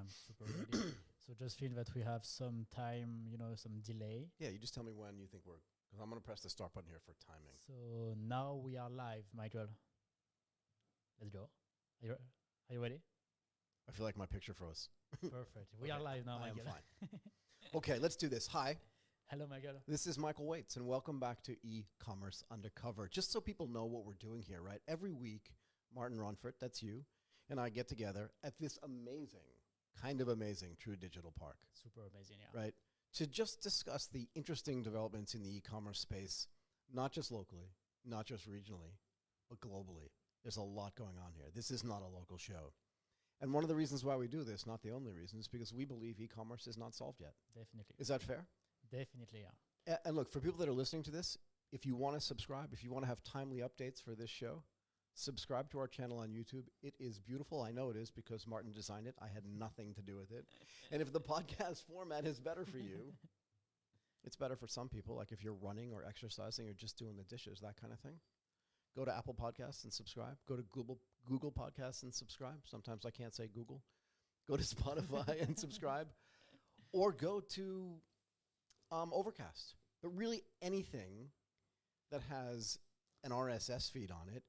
super ready. So just feel that we have some time, some delay. Yeah, you just tell me when you think we're... Because I'm going to press the start button here for timing. So now we are live, Michael. Let's go. Are you ready? I feel like my picture froze. Perfect. We are live now, I am Michael. fine. Okay, let's do this. Hi. Hello, Michael. This is Michael Waitze, and welcome back to eCommerce Undercover. Just so people know what we're doing here, right? Every week, Martin Ronfort, that's you, and I get together at this kind of amazing True Digital Park. Super amazing, yeah. Right? To just discuss the interesting developments in the e-commerce space, not just locally, not just regionally, but globally. There's a lot going on here. This is not a local show. And one of the reasons why we do this, not the only reason, is because we believe e-commerce is not solved yet. Definitely. Is that fair? Definitely, yeah. And look, for people that are listening to this, if you want to subscribe, if you want to have timely updates for this show, subscribe to our channel on YouTube. It is beautiful. I know it is because Martin designed it. I had nothing to do with it. And if the podcast format is better for you, it's better for some people, like if you're running or exercising or just doing the dishes, that kind of thing. Go to Apple Podcasts and subscribe. Go to Google Podcasts and subscribe. Sometimes I can't say Google. Go to Spotify and subscribe. Or go to Overcast. But really anything that has an RSS feed on it.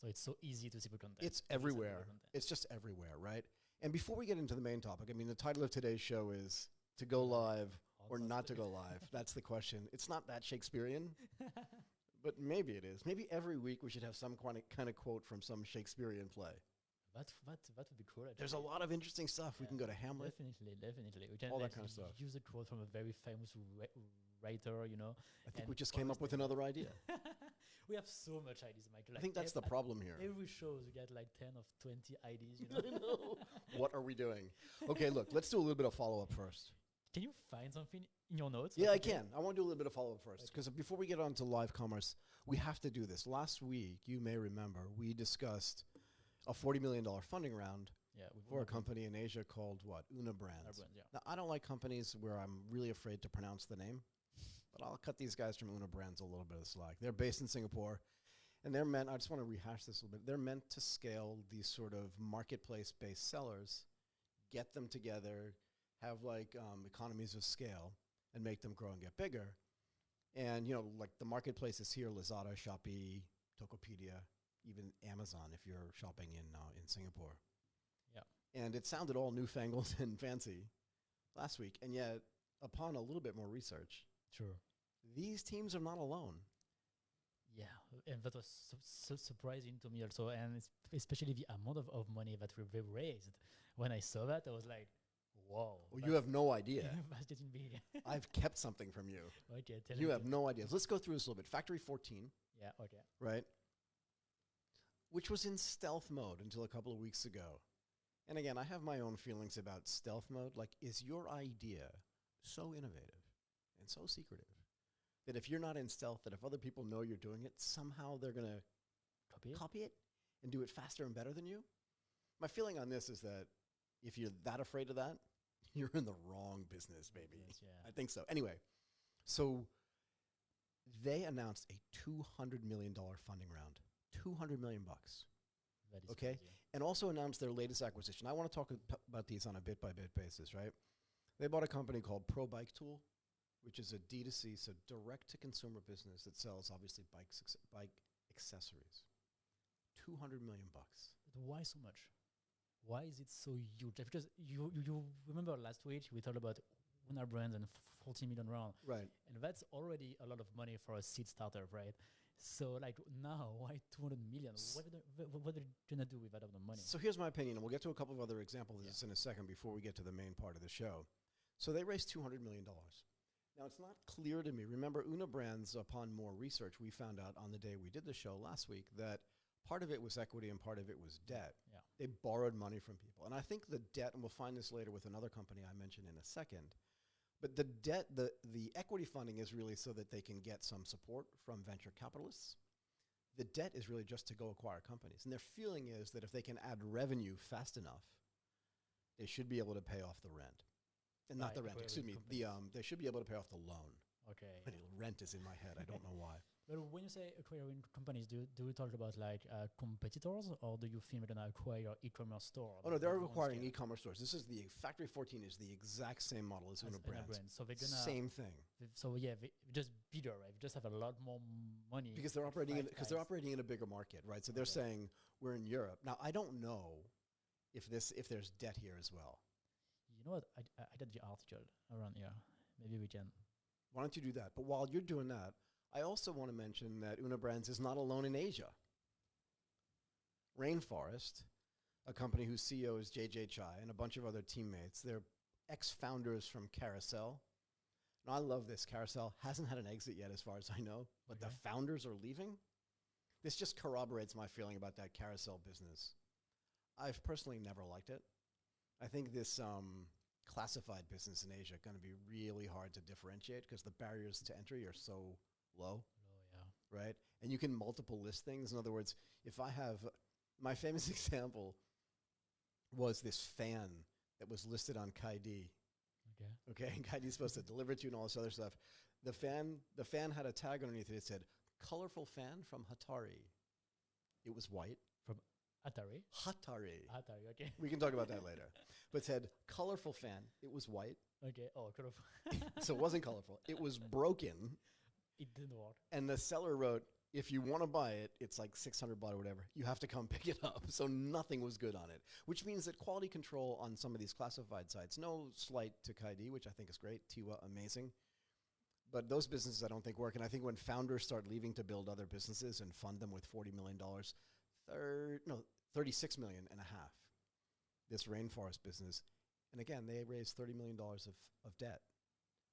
So it's so easy to see the content. It's everywhere. It's just everywhere, right? And before we get into the main topic, I mean, the title of today's show is to go live or not to go live. That's the question. It's not that Shakespearean, but maybe it is. Maybe every week we should have some kind of quote from some Shakespearean play. That would be cool. There's a lot of interesting stuff. Yeah. We can go to Hamlet. Definitely. We can all that kind of stuff. Use a quote from a very famous writer, I think we just came up with another idea. We have so much ideas, Michael. I think that's the problem here. Every show we get like 10 or 20 ideas. I know. What are we doing? Okay, look, let's do a little bit of follow-up first. Can you find something in your notes? Yeah, I can. I want to do a little bit of follow-up first because before we get on to live commerce, we have to do this. Last week, you may remember, we discussed a $40 million funding round for a company in Asia called what? Una Brands. Yeah. Now, I don't like companies where I'm really afraid to pronounce the name, but I'll cut these guys from Una Brands a little bit of slack. They're based in Singapore, and they're meant, I just want to rehash this a little bit, they're meant to scale these sort of marketplace-based sellers, get them together, have like economies of scale, and make them grow and get bigger. And, like the marketplaces here, Lazada, Shopee, Tokopedia, even Amazon if you're shopping in Singapore. Yeah. And it sounded all newfangled and fancy last week. And yet, upon a little bit more research, these teams are not alone. Yeah, and that was so surprising to me also. And especially the amount of money that we raised. When I saw that, I was like, whoa. Well, you have no idea. That's getting big. I've kept something from you. Okay, you have no idea. Let's go through this a little bit. Factory 14. Yeah, okay. Right? Which was in stealth mode until a couple of weeks ago. And again, I have my own feelings about stealth mode. Like, is your idea so innovative and so secretive that if you're not in stealth, that if other people know you're doing it, somehow they're going to copy it and do it faster and better than you? My feeling on this is that if you're that afraid of that, you're in the wrong business, baby. Yes, yeah. I think so. Anyway, so they announced a $200 million funding round. $200 million bucks. That is okay, crazy. And also announced their latest acquisition. I want to talk about these on a bit-by-bit basis, right? They bought a company called Pro Bike Tool, which is a D2C, so direct-to-consumer business that sells, obviously, bike accessories. $200 million bucks. But why so much? Why is it so huge? Because you remember last week we talked about Una Brands and 40 million round. Right. And that's already a lot of money for a seed starter, right? So like now, why 200 million? What are they going to do with that other money? So here's my opinion, and we'll get to a couple of other examples of this in a second before we get to the main part of the show. So they raised $200 million. Now, it's not clear to me. Remember, Una Brands, upon more research, we found out on the day we did the show last week that part of it was equity and part of it was debt. Yeah. They borrowed money from people. And I think the debt, and we'll find this later with another company I mentioned in a second, but the debt, the equity funding is really so that they can get some support from venture capitalists. The debt is really just to go acquire companies. And their feeling is that if they can add revenue fast enough, they should be able to pay off the rent. And not the rent, excuse me. They should be able to pay off the loan. Okay. But rent is in my head. I don't know why. But when you say acquiring companies, do you talk about like competitors, or do you think we're gonna acquire e-commerce store? Oh no, they're acquiring e-commerce stores. This is Factory 14 is the exact same model as Una Brands. So they're gonna same thing. So yeah, they just bigger, right? They just have a lot more money Because they're operating in a bigger market, right? So they're saying we're in Europe. Now I don't know if there's debt here as well. You know what? I did the article around here. Maybe we can. Why don't you do that? But while you're doing that, I also want to mention that Una Brands is not alone in Asia. Rainforest, a company whose CEO is JJ Chai and a bunch of other teammates, they're ex-founders from Carousell. Now, I love this. Carousell hasn't had an exit yet as far as I know, but the founders are leaving. This just corroborates my feeling about that Carousell business. I've personally never liked it. I think this classified business in Asia going to be really hard to differentiate because the barriers to entry are so low, right? And you can multiple list things. In other words, if I have, my famous example was this fan that was listed on Kaidi. Okay, and Kaidi's supposed to deliver it to you and all this other stuff. The fan had a tag underneath it. It said, "Colorful fan from Hatari." It was white. From Atari? Hatari, okay. We can talk about that later. But it said, "Colorful fan." It was white. Okay, colorful. So it wasn't colorful. It was broken. It didn't work. And the seller wrote, if you want to buy it, it's like 600 baht or whatever. You have to come pick it up. So nothing was good on it, which means that quality control on some of these classified sites, no slight to Kaidi, which I think is great, Tiwa, amazing. But those businesses I don't think work. And I think when founders start leaving to build other businesses and fund them with $40 million, 36 million and a half, this Rainforest business. And again, they raised $30 million of debt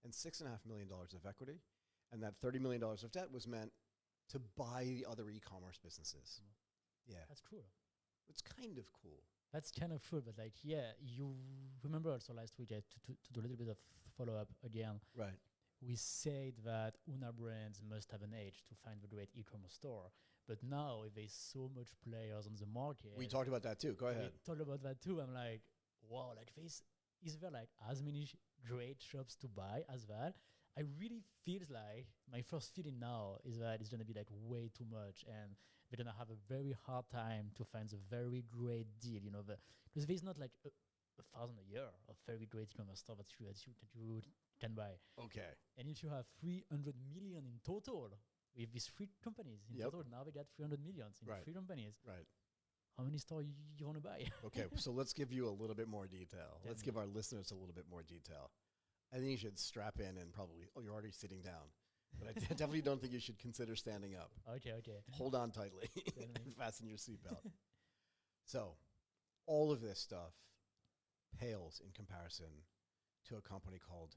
and $6.5 million of equity. And that $30 million of debt was meant to buy the other e-commerce businesses. Yeah. That's cool. It's kind of cool. That's kind of cool, but like, yeah, you remember also last week, to do a little bit of follow-up again. Right. We said that Una Brands must have an edge to find the great e-commerce store. But now, if there's so much players on the market. We talked about that too. Go ahead. We talked about that too. I'm like, wow, like is there like as many great shops to buy as that? I really feels like my first feeling now is that it's going to be like way too much, and we're going to have a very hard time to find a very great deal, because there's not like a $1,000 a year of very great e-commerce stuff that you can buy. Okay. And if you have 300 million in total with these three companies in total, now we got 300 million in three companies. Right. How many stores you want to buy? Okay, so let's give you a little bit more detail. Let's give our listeners a little bit more detail. I think you should strap in and probably, you're already sitting down. But I definitely don't think you should consider standing up. Okay. Hold on tightly and fasten your seatbelt. So, all of this stuff pales in comparison to a company called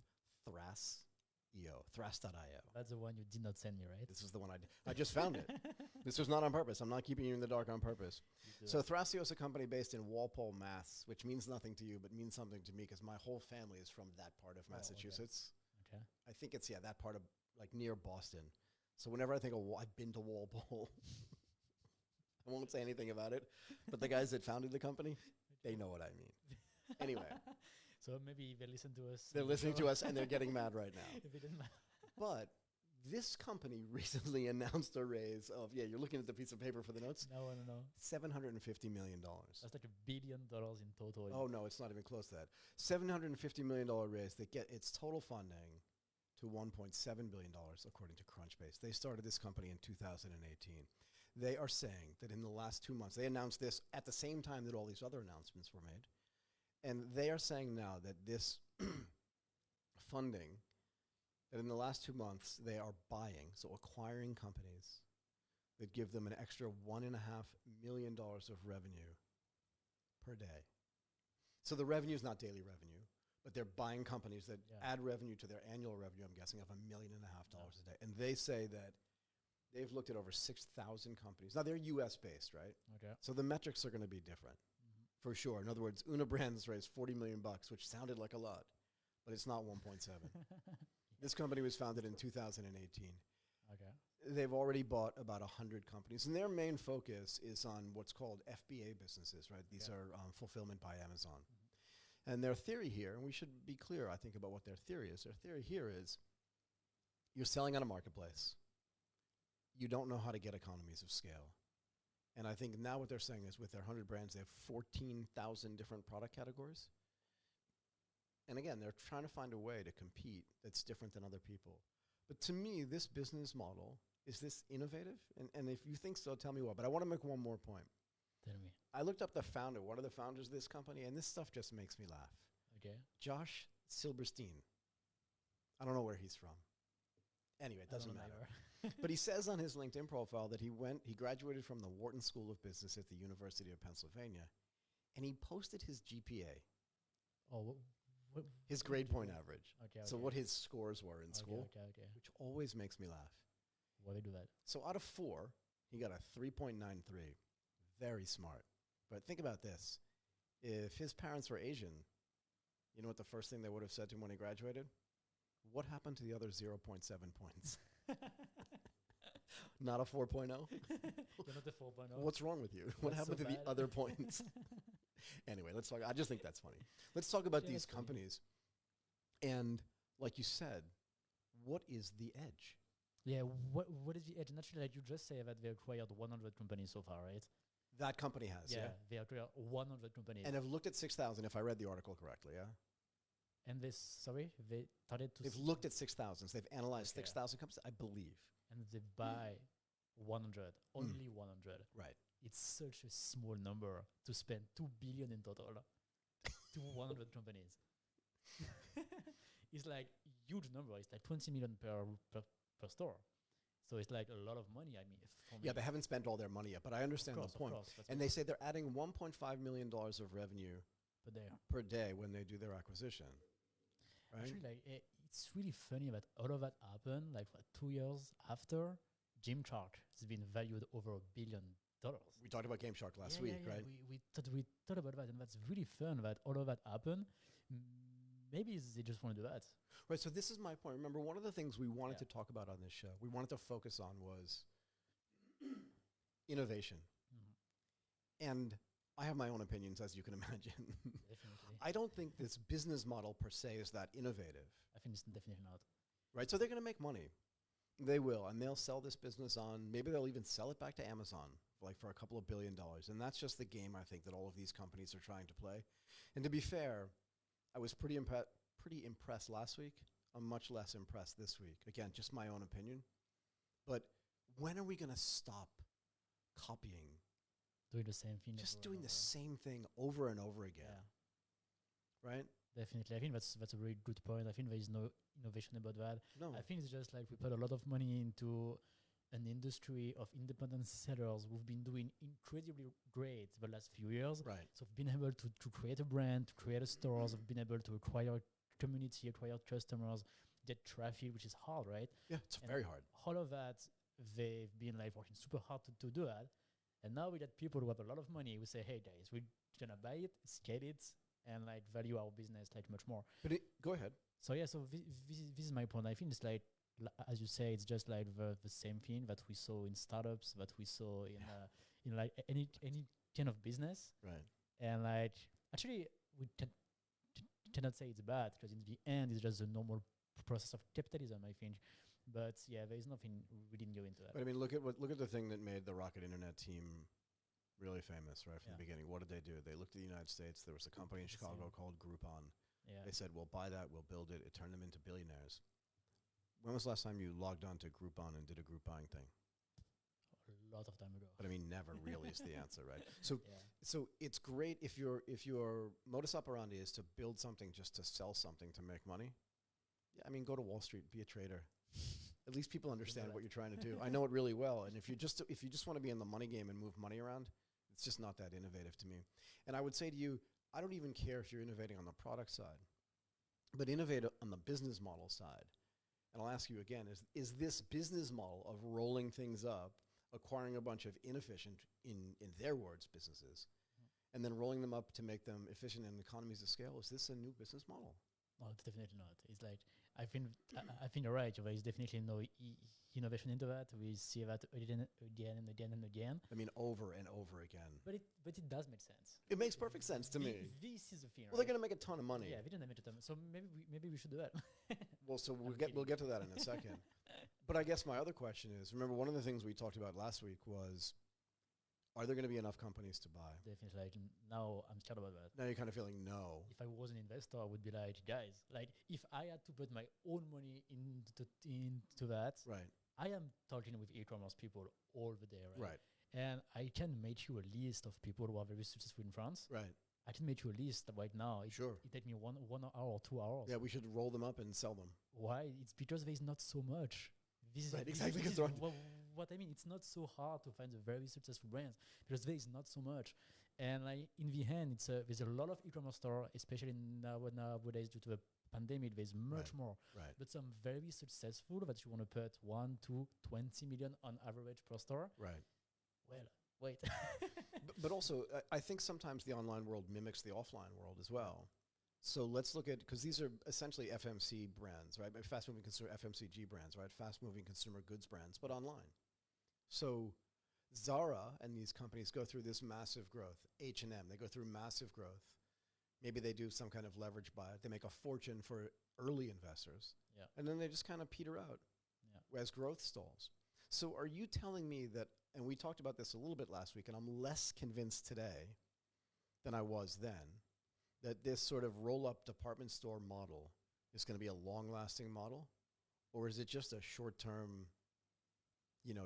Thrasio. That's the one you did not send me, right? This is the one I just found it. This was not on purpose. I'm not keeping you in the dark on purpose. So Thrasio is a company based in Walpole, Mass, which means nothing to you, but means something to me because my whole family is from that part of Massachusetts. Okay. I think it's, that part of, like, near Boston. So whenever I think of, I've been to Walpole. I won't say anything about it, but the guys that founded the company, they know what I mean. Anyway. So maybe they listen to us. They're listening to us and they're getting mad right now. If it didn't But this company recently announced a raise of, you're looking at the piece of paper for the notes? No. $750 million. That's like $1 billion in total. Oh, no, it's not even close to that. $750 million raise that get its total funding to $1.7 billion, according to Crunchbase. They started this company in 2018. They are saying that in the last 2 months, they announced this at the same time that all these other announcements were made. And they are saying now that this funding, that in the last 2 months, they are buying, so acquiring companies that give them an extra $1.5 million of revenue per day. So the revenue is not daily revenue, but they're buying companies that add revenue to their annual revenue, I'm guessing, of $1.5 million a day. And they say that they've looked at over 6,000 companies. Now, they're US-based, right? Okay. So the metrics are going to be different. For sure. In other words, Una Brands raised $40 million, which sounded like a lot, but it's not 1.7. This company was founded in 2018. Okay. They've already bought about 100 companies, and their main focus is on what's called FBA businesses, right? These are fulfillment by Amazon. And their theory here, and we should be clear, I think, about what their theory is. Their theory here is you're selling on a marketplace. you don't know how to get economies of scale. And I think now what they're saying is with their 100 brands, they have 14,000 different product categories. And again, they're trying to find a way to compete that's different than other people. But to me, this business model, is this innovative? And if you think so, tell me what. But I want to make one more point. Tell me. I looked up the founder, one of the founders of this company, and this stuff just makes me laugh. Okay. Josh Silberstein. I don't know where he's from. Anyway, it doesn't matter. But he says on his LinkedIn profile that he graduated from the Wharton School of Business at the University of Pennsylvania, and he posted his GPA. Oh, his grade point average. Okay. So what his scores were in school, Okay. which always makes me laugh. Why they do that? So out of 4, he got a 3.93. Very smart. But think about this. If his parents were Asian, you know what the first thing they would have said to him when he graduated? What happened to the other 0.7 points? Not a 4.0? You're not the 4.0. What's wrong with you? What happened so to the other points? Anyway, let's talk. I just think that's funny. Let's talk about these companies. And like you said, what is the edge? Yeah, what is the edge? And actually, like you just say that they acquired 100 companies so far, right? That company has, yeah. They acquired 100 companies. And have looked at 6,000, if I read the article correctly, yeah? And they started to... They've looked at 6,000. So they've analyzed Okay. 6,000 companies, I believe. And they buy 100, only 100. Right. It's such a small number to spend 2 billion in total to 100 companies. It's like huge number. It's like 20 million per store. So it's like a lot of money. I mean, for me. Yeah, they haven't spent all their money yet, but I understand the point. And they say they're adding $1.5 million of revenue per day when they do their acquisition. Right? Actually, like, it's really funny that all of that happened like 2 years after Gymshark has been valued over $1 billion. We talked about GameShark last week, right? We thought about that, and that's really fun that all of that happened. Maybe they just want to do that. Right, so this is my point. Remember, one of the things we wanted to talk about on this show, we wanted to focus on was innovation. Mm-hmm. And I have my own opinions, as you can imagine. Definitely. I don't think this business model per se is that innovative. I think it's definitely not. Right, so they're going to make money. They will, and they'll sell this business on, maybe they'll even sell it back to Amazon, like for a couple of $1 billion. And that's just the game, I think, that all of these companies are trying to play. And to be fair, I was pretty impressed last week. I'm much less impressed this week. Again, just my own opinion. But when are we going to stop copying? Doing the same thing. Just doing the same thing over and over again. Yeah. Right? Definitely. I think that's a really good point. I think there is no innovation about that. No. I think it's just like we put a lot of money into an industry of independent sellers who've been doing incredibly great the last few years. Right. So we've been able to create a brand, to create a stores, we've been able to acquire community, acquire customers, get traffic, which is hard, right? Yeah, it's very hard. All of that, they've been like working super hard to do that. And now we get people who have a lot of money who say, hey guys, we're gonna buy it, scale it, and like value our business like much more. But go ahead. So yeah, so this is my point. I think it's like, as you say, it's just like the same thing that we saw in startups, that we saw in like any kind of business. Right. And like, actually, we cannot say it's bad, because in the end, it's just a normal process of capitalism, I think. But yeah, there is nothing we didn't go into that. But I mean, look at the thing that made the Rocket Internet team really famous, right, from the beginning. What did they do? They looked at the United States. There was a company in Chicago called Groupon. Yeah. They said, we'll buy that, we'll build it. It turned them into billionaires. When was the last time you logged on to Groupon and did a group buying thing? A lot of time ago. But I mean, never really is the answer, right? So it's great if your modus operandi is to build something just to sell something to make money. Yeah, I mean, go to Wall Street, be a trader. At least people understand what you're trying to do. I know it really well. And if you just want to be in the money game and move money around, it's just not that innovative to me. And I would say to you, I don't even care if you're innovating on the product side, but innovate on the business model side. And I'll ask you again, is this business model of rolling things up, acquiring a bunch of inefficient, in their words, businesses, and then rolling them up to make them efficient in economies of scale, is this a new business model? No, it's definitely not. It's like, I think I think you're right. There is definitely no innovation into that. We see that again and again and again. I mean, over and over again. But it does make sense. It makes perfect sense to me. This is the thing. Well, they're going to make a ton of money. Yeah, we didn't make a ton. So maybe we should do that. Well, so we'll get to that in a second. But I guess my other question is, remember one of the things we talked about last week was, are there going to be enough companies to buy? Definitely. Like, now I'm scared about that. Now you're kind of feeling no. If I was an investor, I would be like, guys, like if I had to put my own money into that, Right. I am talking with e-commerce people all the day, right? Right. And I can make you a list of people who are very successful in France. Right. I can make you a list right now. Sure. It take me 1 hour or 2 hours. Yeah, we should roll them up and sell them. Why? It's because there's not so much. This is Right, this exactly, is 'cause what I mean. It's not so hard to find the very successful brands because there is not so much. And like in the end, there's a lot of e-commerce store, especially nowadays due to the pandemic. There's much more. Right. But some very successful that you want to put 1 to 20 million on average per store. Right. Well, wait. But also, I think sometimes the online world mimics the offline world as well. So let's look at, because these are essentially FMC brands, right? Fast-moving consumer FMCG brands, right? Fast-moving consumer goods brands, but online. So Zara and these companies go through this massive growth. H&M, they go through massive growth. Maybe they do some kind of leverage buy. They make a fortune for early investors. Yeah. And then they just kind of peter out as growth stalls. So are you telling me that, and we talked about this a little bit last week, and I'm less convinced today than I was then, that this sort of roll-up department store model is going to be a long-lasting model? Or is it just a short-term,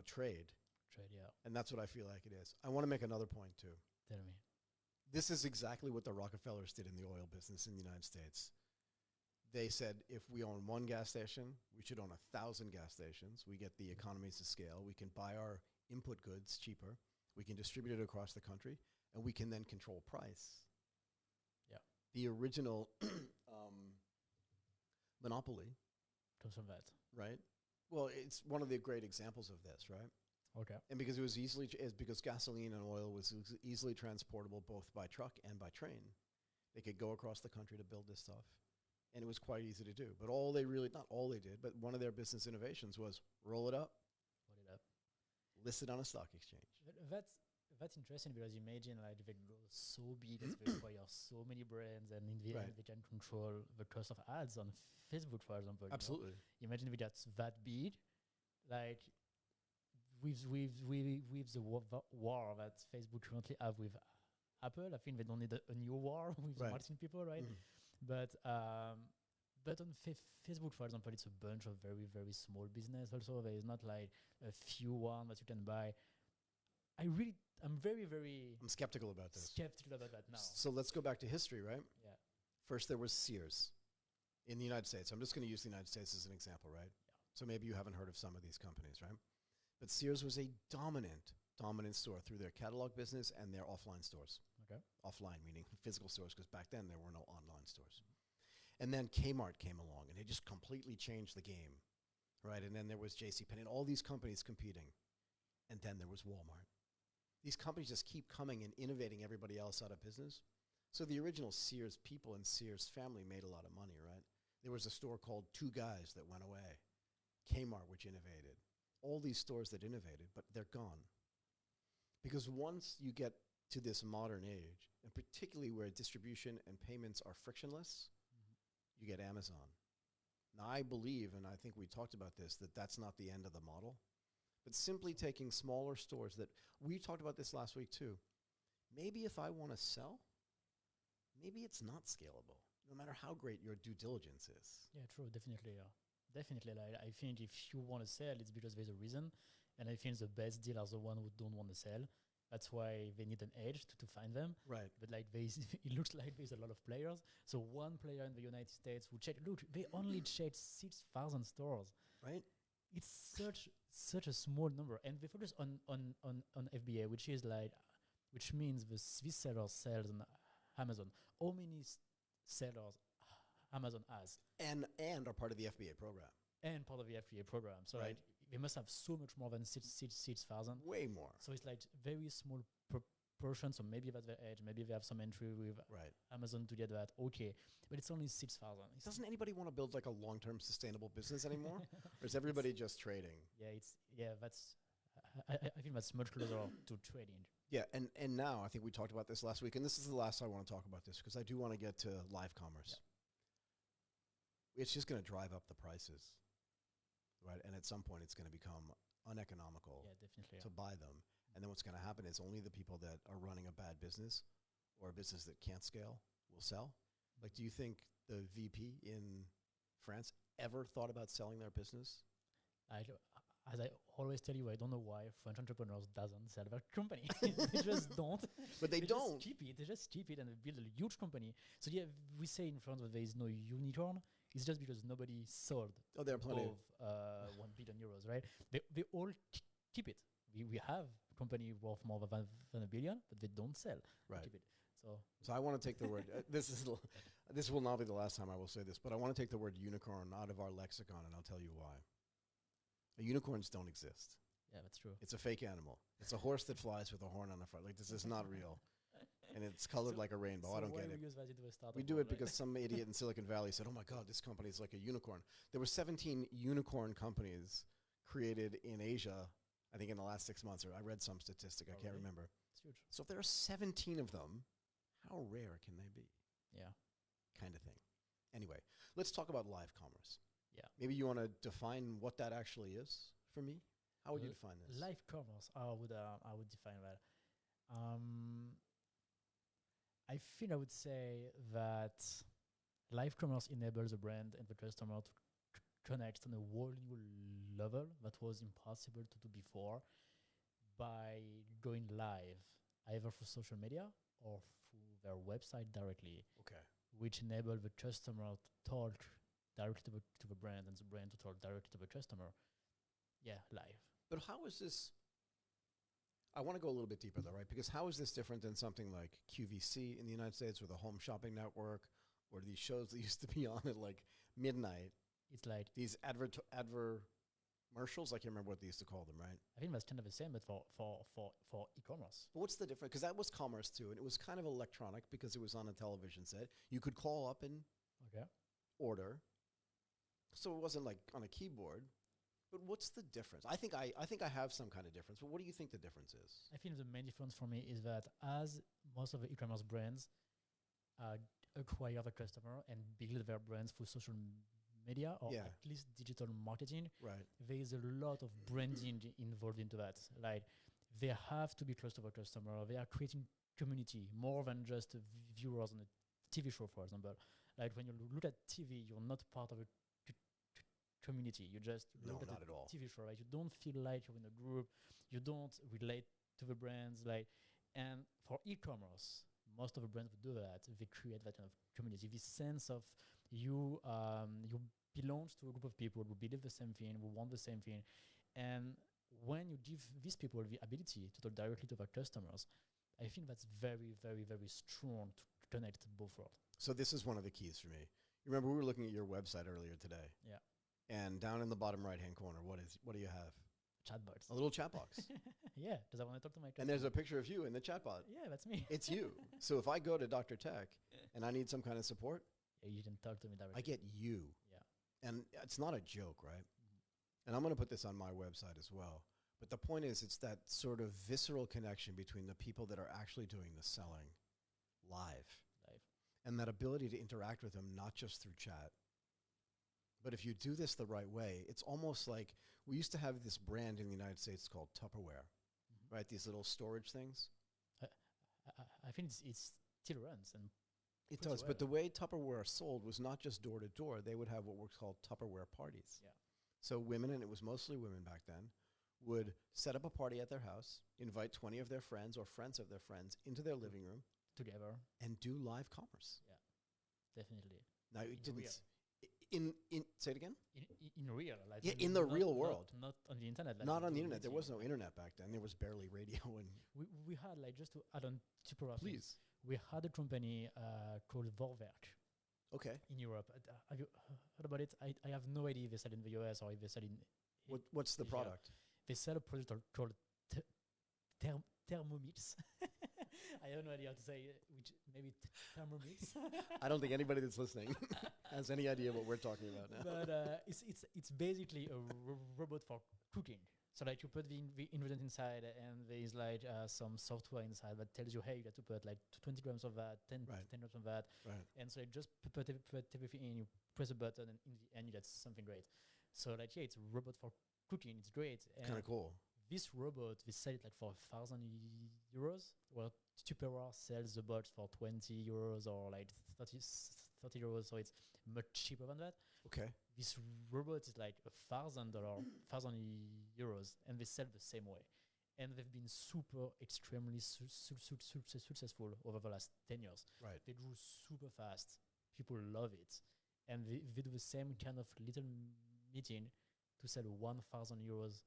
trade? Trade, yeah. And that's what I feel like it is. I want to make another point, too. Tell me. This is exactly what the Rockefellers did in the oil business in the United States. They said, if we own one gas station, we should own 1,000 gas stations. We get the economies of scale. We can buy our input goods cheaper. We can distribute it across the country. And we can then control price. Yeah. The original monopoly. Comes from that. Right? Well, it's one of the great examples of this, right? Okay. And because it was because gasoline and oil was easily transportable both by truck and by train. They could go across the country to build this stuff. And it was quite easy to do. But not all they did, but one of their business innovations was roll it up. Roll it up. List it on a stock exchange. That's interesting because imagine like they go so big that they acquire so many brands and in the end they can control the cost of ads on Facebook, for example. Absolutely. Imagine if that's that big, like with the war that Facebook currently have with Apple. I think they don't need a new war with marketing people, right? But on Facebook, for example, it's a bunch of very, very small business. Also, there is not like a few one that you can buy. I'm very, very... I'm skeptical about this. Skeptical about that now. So let's go back to history, right? Yeah. First, there was Sears in the United States. I'm just going to use the United States as an example, right? Yeah. So maybe you haven't heard of some of these companies, right? But Sears was a dominant store through their catalog business and their offline stores. Okay. Offline, meaning physical stores, because back then there were no online stores. And then Kmart came along, and they just completely changed the game, right? And then there was JCPenney, and all these companies competing. And then there was Walmart. These companies just keep coming and innovating everybody else out of business. So the original Sears people and Sears family made a lot of money, right? There was a store called Two Guys that went away. Kmart, which innovated. All these stores that innovated, but they're gone. Because once you get to this modern age, and particularly where distribution and payments are frictionless, you get Amazon. Now, I believe, and I think we talked about this, that that's not the end of the model. But simply taking smaller stores that, we talked about this last week too. Maybe if I want to sell, maybe it's not scalable, no matter how great your due diligence is. Yeah, true, definitely, yeah. Definitely, like, I think if you want to sell, it's because there's a reason. And I think the best deal are the one who don't want to sell. That's why they need an edge to find them. Right. But like it looks like there's a lot of players. So one player in the United States who they only checked 6,000 stores. Right. It's such a small number. And they focus on FBA, which means this seller sells on Amazon. How many sellers Amazon has? And are part of the FBA program. And part of the FBA program. So right. They must have so much more than 6,000. Way more. So it's like very small portion, so maybe that's their edge. Maybe they have some entry with Right. Amazon to get that. Okay, but it's only 6,000. Doesn't anybody want to build like a long-term sustainable business anymore? Or is everybody just trading? That's. I think that's much closer to trading. Yeah, and now I think we talked about this last week, and this is the last I want to talk about this because I do want to get to live commerce. It's just going to drive up the prices, right? And at some point, it's going to become uneconomical to buy them. And then what's going to happen is only the people that are running a bad business or a business that can't scale will sell. Like, do you think the VP in France ever thought about selling their business? As I always tell you, I don't know why French entrepreneurs doesn't sell their company. They just don't. But they don't. They just keep it and they build a huge company. So yeah, we say in France that there is no unicorn. It's just because nobody sold there are plenty above 1 billion euros, right? They all keep it. We have a company worth more than a billion, but they don't sell. Right. They keep it. So I want to take the word. This will not be the last time I will say this, but I want to take the word unicorn out of our lexicon, and I'll tell you why. Unicorns don't exist. Yeah, that's true. It's a fake animal. It's a horse that flies with a horn on the front. Like, this is not real. And it's colored like a rainbow. I don't get it. We do it because some idiot in Silicon Valley said, oh my God, this company is like a unicorn. There were 17 unicorn companies created in Asia, I think in the last 6 months, or I read some statistic, I can't remember. It's huge. So if there are 17 of them, how rare can they be? Yeah. Kind of thing. Anyway, let's talk about live commerce. Yeah. Maybe you want to define what that actually is for me? How would you define this? Live commerce, I would define that. I think I would say that live commerce enables a brand and the customer to connect on a whole new level that was impossible to do before by going live, either through social media or through their website directly. Okay. Which enable the customer to talk directly to the brand and the brand to talk directly to the customer. Yeah, live. But how is this? I want to go a little bit deeper though, right? Because how is this different than something like QVC in the United States or the Home Shopping Network or these shows that used to be on at like midnight? It's like these commercials. I can't remember what they used to call them, right? I think that's kind of the same, but for e-commerce. But what's the difference? Because that was commerce too, and it was kind of electronic because it was on a television set. You could call up and order. So it wasn't like on a keyboard. But what's the difference? I think I have some kind of difference. But what do you think the difference is? I think the main difference for me is that as most of the e-commerce brands acquire the customer and build their brands through social media or at least digital marketing, right? There is a lot of branding involved into that. Like they have to be close to the customer. They are creating community more than just viewers on a TV show, for example. Like when you look at TV, you're not part of a community. You just look at a TV show, right? You don't feel like you're in a group. You don't relate to the brands, like. And for e-commerce, most of the brands would do that. They create that kind of community. This sense of you belong to a group of people who believe the same thing, who want the same thing, and when you give these people the ability to talk directly to their customers, I think that's very, very, very strong to connect both worlds. So this is one of the keys for me. You remember we were looking at your website earlier today. Yeah. And down in the bottom right-hand corner, what do you have? Chatbots. A little chat box. Yeah, because I want to talk to my customer. And there's a picture of you in the chatbot. Yeah, that's me. It's you. So if I go to DrTech and I need some kind of support, you can talk to me directly. I get you. Yeah. And it's not a joke, right? And I'm going to put this on my website as well. But the point is, it's that sort of visceral connection between the people that are actually doing the selling live. And that ability to interact with them, not just through chat. But if you do this the right way, it's almost like we used to have this brand in the United States called Tupperware, right? These little storage things. I think it still runs. And it does, but the way Tupperware sold was not just door to door. They would have what were called Tupperware parties. Yeah. So women, and it was mostly women back then, would set up a party at their house, invite 20 of their friends or friends of their friends into their living room together and do live commerce. Yeah, definitely. Now it didn't. Say it again. In real life. Yeah, in the real world. Not on the internet. Like not on the internet. There was no internet back then. There was barely radio. And we had, like, just to add on Tupperware. Please. We had a company called Wharton. Okay. In Europe. Have you heard about it? I have no idea if they sell in the US or if they sell in What's the product? They sell a product called Thermomix. I don't know how to say which maybe Thermomix. I don't think anybody that's listening has any idea what we're talking about now. But it's basically a robot for cooking. So like you put the ingredient inside, and there is like some software inside that tells you, hey, you have to put like 20 grams of that, 10 grams of that, and so you just put everything in. You press a button, and in the end, you get something great. So like it's a robot for cooking. It's great. Kind of cool. This robot, we sell it like for €1,000, well, Tupperware sells the bots for €20 or like 30 euros, so it's much cheaper than that. Okay. This robot is like €1,000, €1,000, and they sell the same way. And they've been extremely successful over the last 10 years. Right. They grew super fast. People love it. And they do the same kind of little meeting to sell €1,000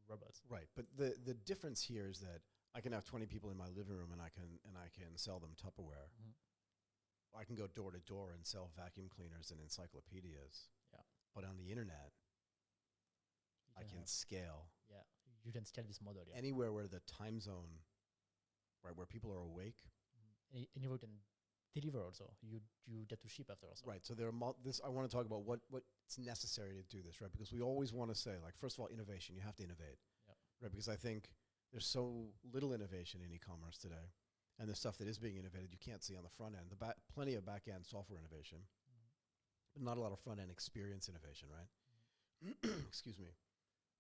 robots. Right. But the difference here is that I can have 20 people in my living room, and I can sell them Tupperware. Mm-hmm. I can go door to door and sell vacuum cleaners and encyclopedias. Yeah. But on the internet, I can scale. Yeah. You can scale this model. Yeah. Anywhere where the time zone, right, where people are awake. Mm-hmm. Anywhere you can deliver also. You get to ship after also. Right. So there are I want to talk about what's necessary to do this, right? Because we always want to say, like, first of all, innovation. You have to innovate. Yep. Right? Because I think there's so little innovation in e-commerce today. And the stuff that is being innovated, you can't see on the front end. Plenty of back-end software innovation, but not a lot of front-end experience innovation, right? Excuse me.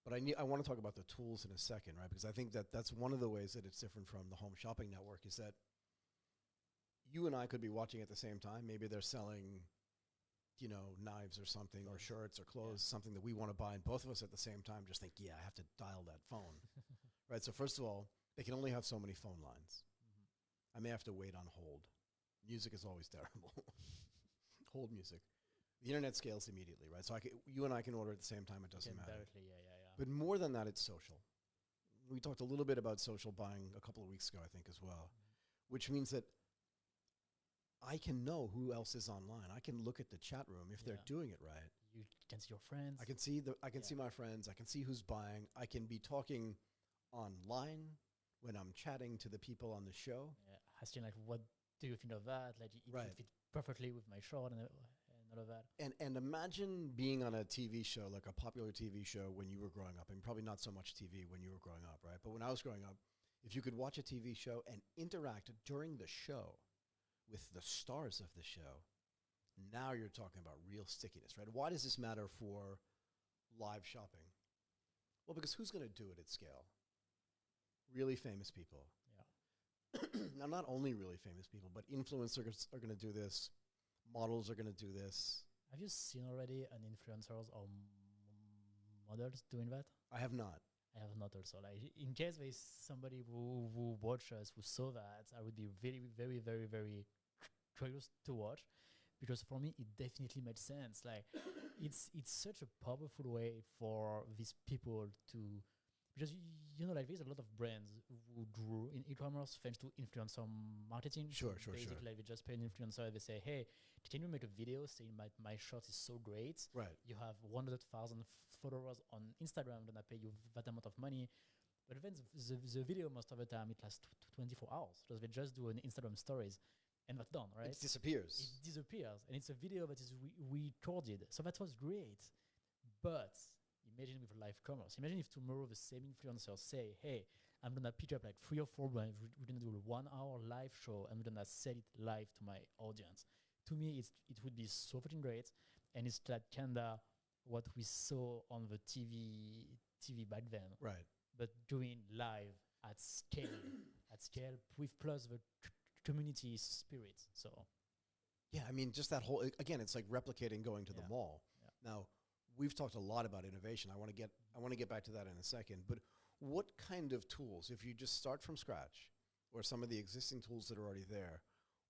But I want to talk about the tools in a second, right? Because I think that's one of the ways that it's different from the home shopping network is that you and I could be watching at the same time. Maybe they're selling, knives or something, or shirts or clothes, something that we want to buy, and both of us at the same time just think, yeah, I have to dial that phone, right? So first of all, they can only have so many phone lines. I may have to wait on hold. Music is always terrible. Hold music. The internet scales immediately, right? So you and I can order at the same time. It doesn't matter. Directly, yeah. But more than that, it's social. We talked a little bit about social buying a couple of weeks ago, I think, as well, which means that I can know who else is online. I can look at the chat room if they're doing it right. You can see your friends. I can see my friends. I can see who's buying. I can be talking online when I'm chatting to the people on the show. Yeah, asking like, what do you think of that? Like, it fit perfectly with my short and all of that. And imagine being on a TV show, like a popular TV show when you were growing up, and probably not so much TV when you were growing up, right? But when I was growing up, if you could watch a TV show and interact during the show with the stars of the show, now you're talking about real stickiness, right? Why does this matter for live shopping? Well, because who's going to do it at scale? Really famous people. Yeah. Now, not only really famous people, but influencers are going to do this. Models are going to do this. Have you seen already an influencers or models doing that? I have not. I have not also. Like, in case there is somebody who watches us who saw that, I would be very, very, very, very curious to watch, because for me it definitely made sense. Like, it's such a powerful way for these people to, because like there's a lot of brands who grew in e-commerce thanks to influencer marketing. Sure. Basically, like, they just pay an influencer. They say, hey, can you make a video saying my shirt is so great? Right. You have 100,000 followers on Instagram, then I pay you that amount of money. But then the video, most of the time, it lasts 24 hours. So they just do an Instagram stories, and that's done, right? It disappears. It disappears. And it's a video that is recorded. So that was great. But imagine with live commerce. Imagine if tomorrow the same influencers say, hey, I'm going to pick up like 3 or 4 brands. We're going to do a 1-hour live show, and we're going to sell it live to my audience. To me, it would be so fucking great. And it's like kind of what we saw on the TV back then. Right. But doing live at scale with plus the community spirit. So, yeah, I mean, just that whole, again, it's like replicating going to the mall. Yeah. Now, we've talked a lot about innovation. I want to get back to that in a second. But what kind of tools, if you just start from scratch, or some of the existing tools that are already there,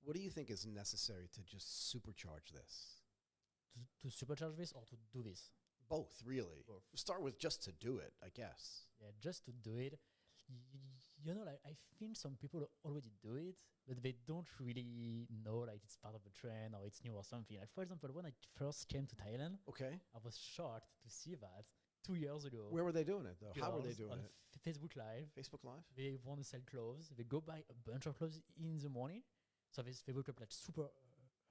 what do you think is necessary to just supercharge this? To supercharge this, or to do this? Both, really. Both. Start with just to do it, I guess. Yeah, just to do it. Like, I think some people already do it, but they don't really know, like, it's part of a trend or it's new or something. Like, for example, when I first came to Thailand, okay, I was shocked to see that 2 years ago. Where were they doing it, though? How were they doing on it? Facebook Live. Facebook Live? They want to sell clothes. They go buy a bunch of clothes in the morning. So they wake up like super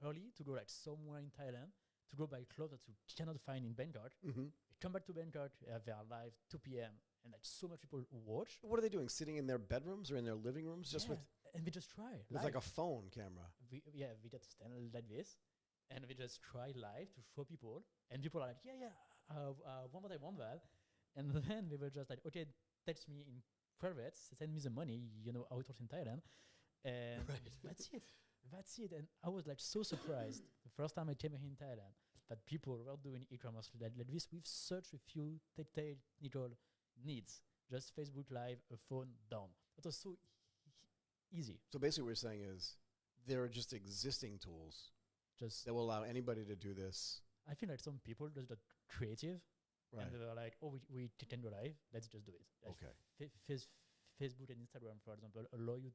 early to go like somewhere in Thailand to go buy clothes that you cannot find in Bangkok. Mm-hmm. They come back to Bangkok. They are live 2 p.m. and like so much people watch. What are they doing? Sitting in their bedrooms or in their living rooms, just with and we just try like a phone camera? We just stand like this, and we just try live to show people, and people are like, want what I want that, and then we were just like, okay, text me in private, send me the money, how it works in Thailand, and that's it. And I was like so surprised the first time I came here in Thailand that people were doing e-commerce like this with such a few technical needs. Just Facebook Live, a phone, done. It was so easy. So basically what you're saying is there are just existing tools that will allow anybody to do this. I feel like some people just got creative. Right. And they were like, we can go live. Let's just do it. Like okay. Facebook and Instagram, for example, allow you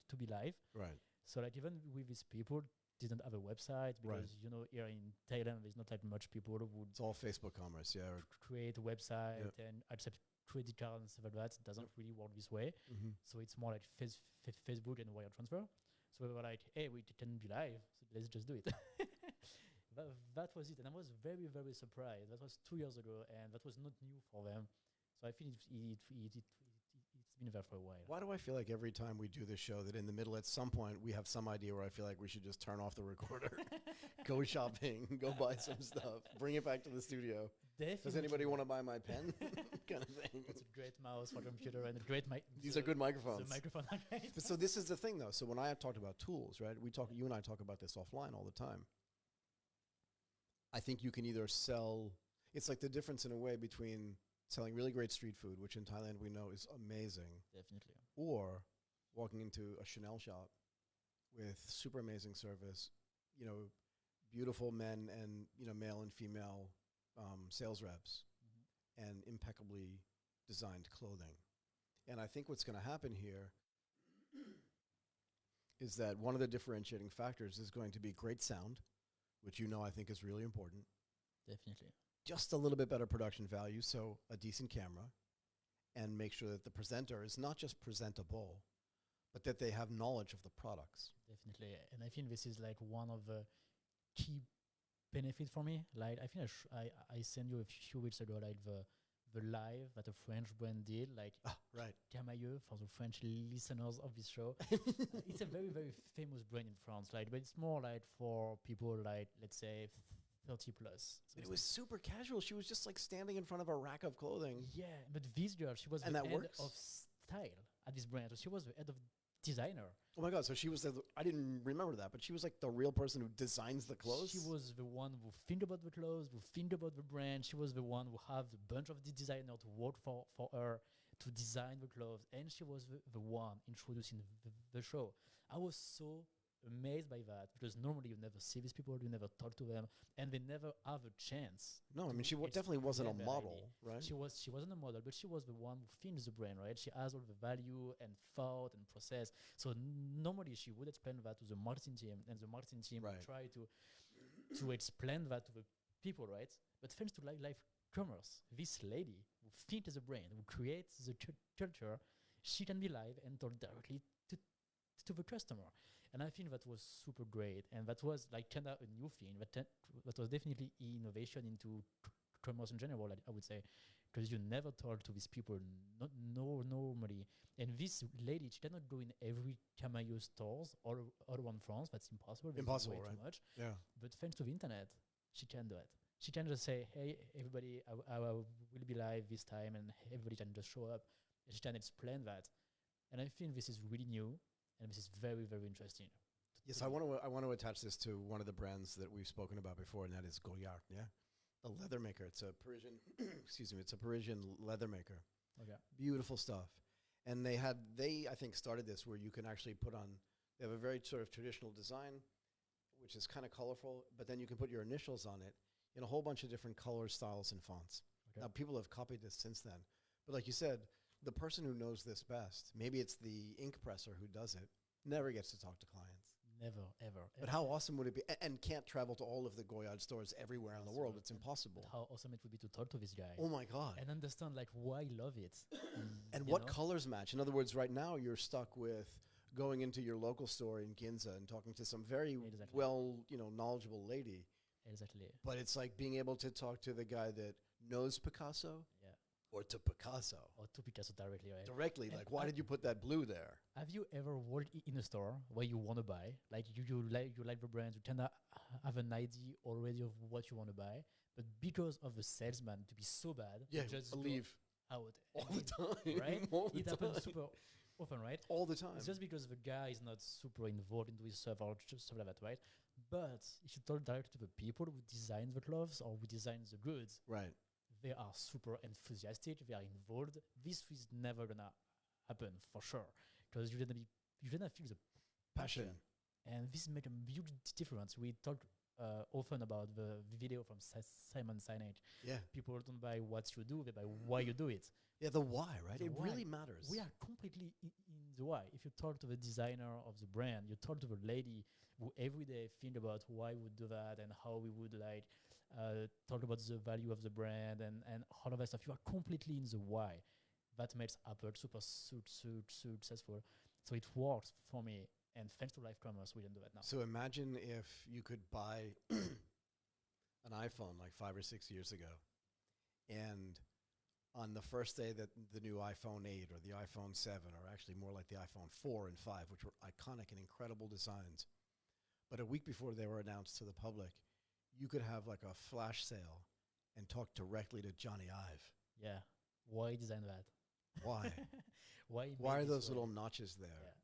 to be live. Right. So like even with these people didn't have a website because here in Thailand there's not like much people who would. It's all Facebook commerce, or create a website and accept credit cards and stuff like that. It doesn't really work this way. Mm-hmm. So it's more like Facebook and wire transfer. So we were like, hey, we can be live, so let's just do it. That was it, and I was very, very surprised. That was 2 years ago, and that was not new for them. So I think it's been there for a while. Why do I feel like every time we do this show that in the middle at some point we have some idea where I feel like we should just turn off the recorder, go shopping, go buy some stuff, bring it back to the studio. Definitely. Does anybody want to buy my pen? Kind of thing. It's a great mouse for computer and a great mic. These are good microphones. The microphone are great. So this is the thing though. So when I have talked about tools, right? You and I talk about this offline all the time. I think you can either sell, it's like the difference in a way between selling really great street food, which in Thailand we know is amazing. Definitely. Or walking into a Chanel shop with super amazing service, beautiful men and, male and female sales reps and impeccably designed clothing. And I think what's going to happen here is that one of the differentiating factors is going to be great sound, which I think is really important. Definitely. Just a little bit better production value, so a decent camera, and make sure that the presenter is not just presentable, but that they have knowledge of the products. Definitely. And I think this is like one of the key benefits for me. Like I think I sent you a few weeks ago like the live that a French brand did, like Camailleux for the French listeners of this show. It's a very, very famous brand in France, but it's more like for people like, let's say, 30 plus. So it was super casual. She was just like standing in front of a rack of clothing. Yeah, but this girl, she was the head of style at this brand. So she was the head of designer. Oh my God, so she was I didn't remember that, but she was like the real person who designs the clothes? She was the one who think about the clothes, who think about the brand. She was the one who have a bunch of the designer to work for her to design the clothes. And she was the one introducing the show. I was so amazed by that because normally you never see these people, you never talk to them, and they never have a chance. No, I mean, she definitely wasn't a model, right? She wasn't a model, but she was the one who thinks the brand, right? She has all the value and thought and process. So normally she would explain that to the marketing team, and the marketing team would try to explain that to the people, right? But thanks to live commerce, this lady who thinks the brand, who creates the culture, she can be live and talk directly to the customer. And I think that was super great. And that was like kind of a new thing. That was definitely innovation into commerce in general, I would say. Because you never talk to these people normally. And this lady, she cannot go in every Camailleux stores all around France. That's impossible. Impossible, way right? Too much. Yeah. But thanks to the internet, she can do it. She can just say, hey, everybody, I will be live this time, and everybody can just show up. And she can explain that. And I think this is really new. And this is very, very interesting. Yes, I want to attach this to one of the brands that we've spoken about before, and that is Goyard, the leather maker. It's a Parisian, it's a Parisian leather maker. Okay. Beautiful stuff. And they I think started this where you can actually they have a very sort of traditional design, which is kind of colorful, but then you can put your initials on it in a whole bunch of different colors, styles, and fonts. Okay. Now, people have copied this since then. But like you said, the person who knows this best, maybe it's the ink presser who does it, never gets to talk to clients. Never, ever. But how awesome would it be? And can't travel to all of the Goyard stores everywhere in the world. It's impossible. How awesome it would be to talk to this guy. Oh my God. And understand like why I love it. And what colors match. In other words, right now you're stuck with going into your local store in Ginza and talking to some very knowledgeable lady. Exactly. But it's like being able to talk to the guy that knows Picasso. Yeah. Or to Picasso. Or to Picasso directly, right? Directly. Like, why did you put that blue there? Have you ever worked in a store where you want to buy? Like, you like the brand, you kind of have an idea already of what you want to buy, but because of the salesman to be so bad, you just leave out all the time. Right? It happens super often, right? All the time. It's just because the guy is not super involved into his stuff or just stuff like that, right? But if you talk directly to the people who design the clothes or who design the goods, right, they are super enthusiastic. They are involved. This is never gonna happen for sure because you're gonna feel the passion, and this makes a huge difference. We talked often about the video from Simon Sinek. Yeah, people don't buy what you do; they buy why you do it. Yeah, the why, right? It why. Really matters. We are completely in the why. If you talk to the designer of the brand, you talk to the lady who every day think about why we would do that and how we would like talk about the value of the brand and all of that stuff. You are completely in the why. That makes Apple super successful. So it works for me. And thanks to live commerce, we can do that now. So imagine if you could buy an iPhone like 5 or 6 years ago, and on the first day that the new iPhone 8 or the iPhone 7, or actually more like the iPhone 4 and 5, which were iconic and incredible designs, but a week before they were announced to the public, you could have like a flash sale and talk directly to Johnny Ive. Yeah. Why design that? Why? Why are those little notches there? Yeah.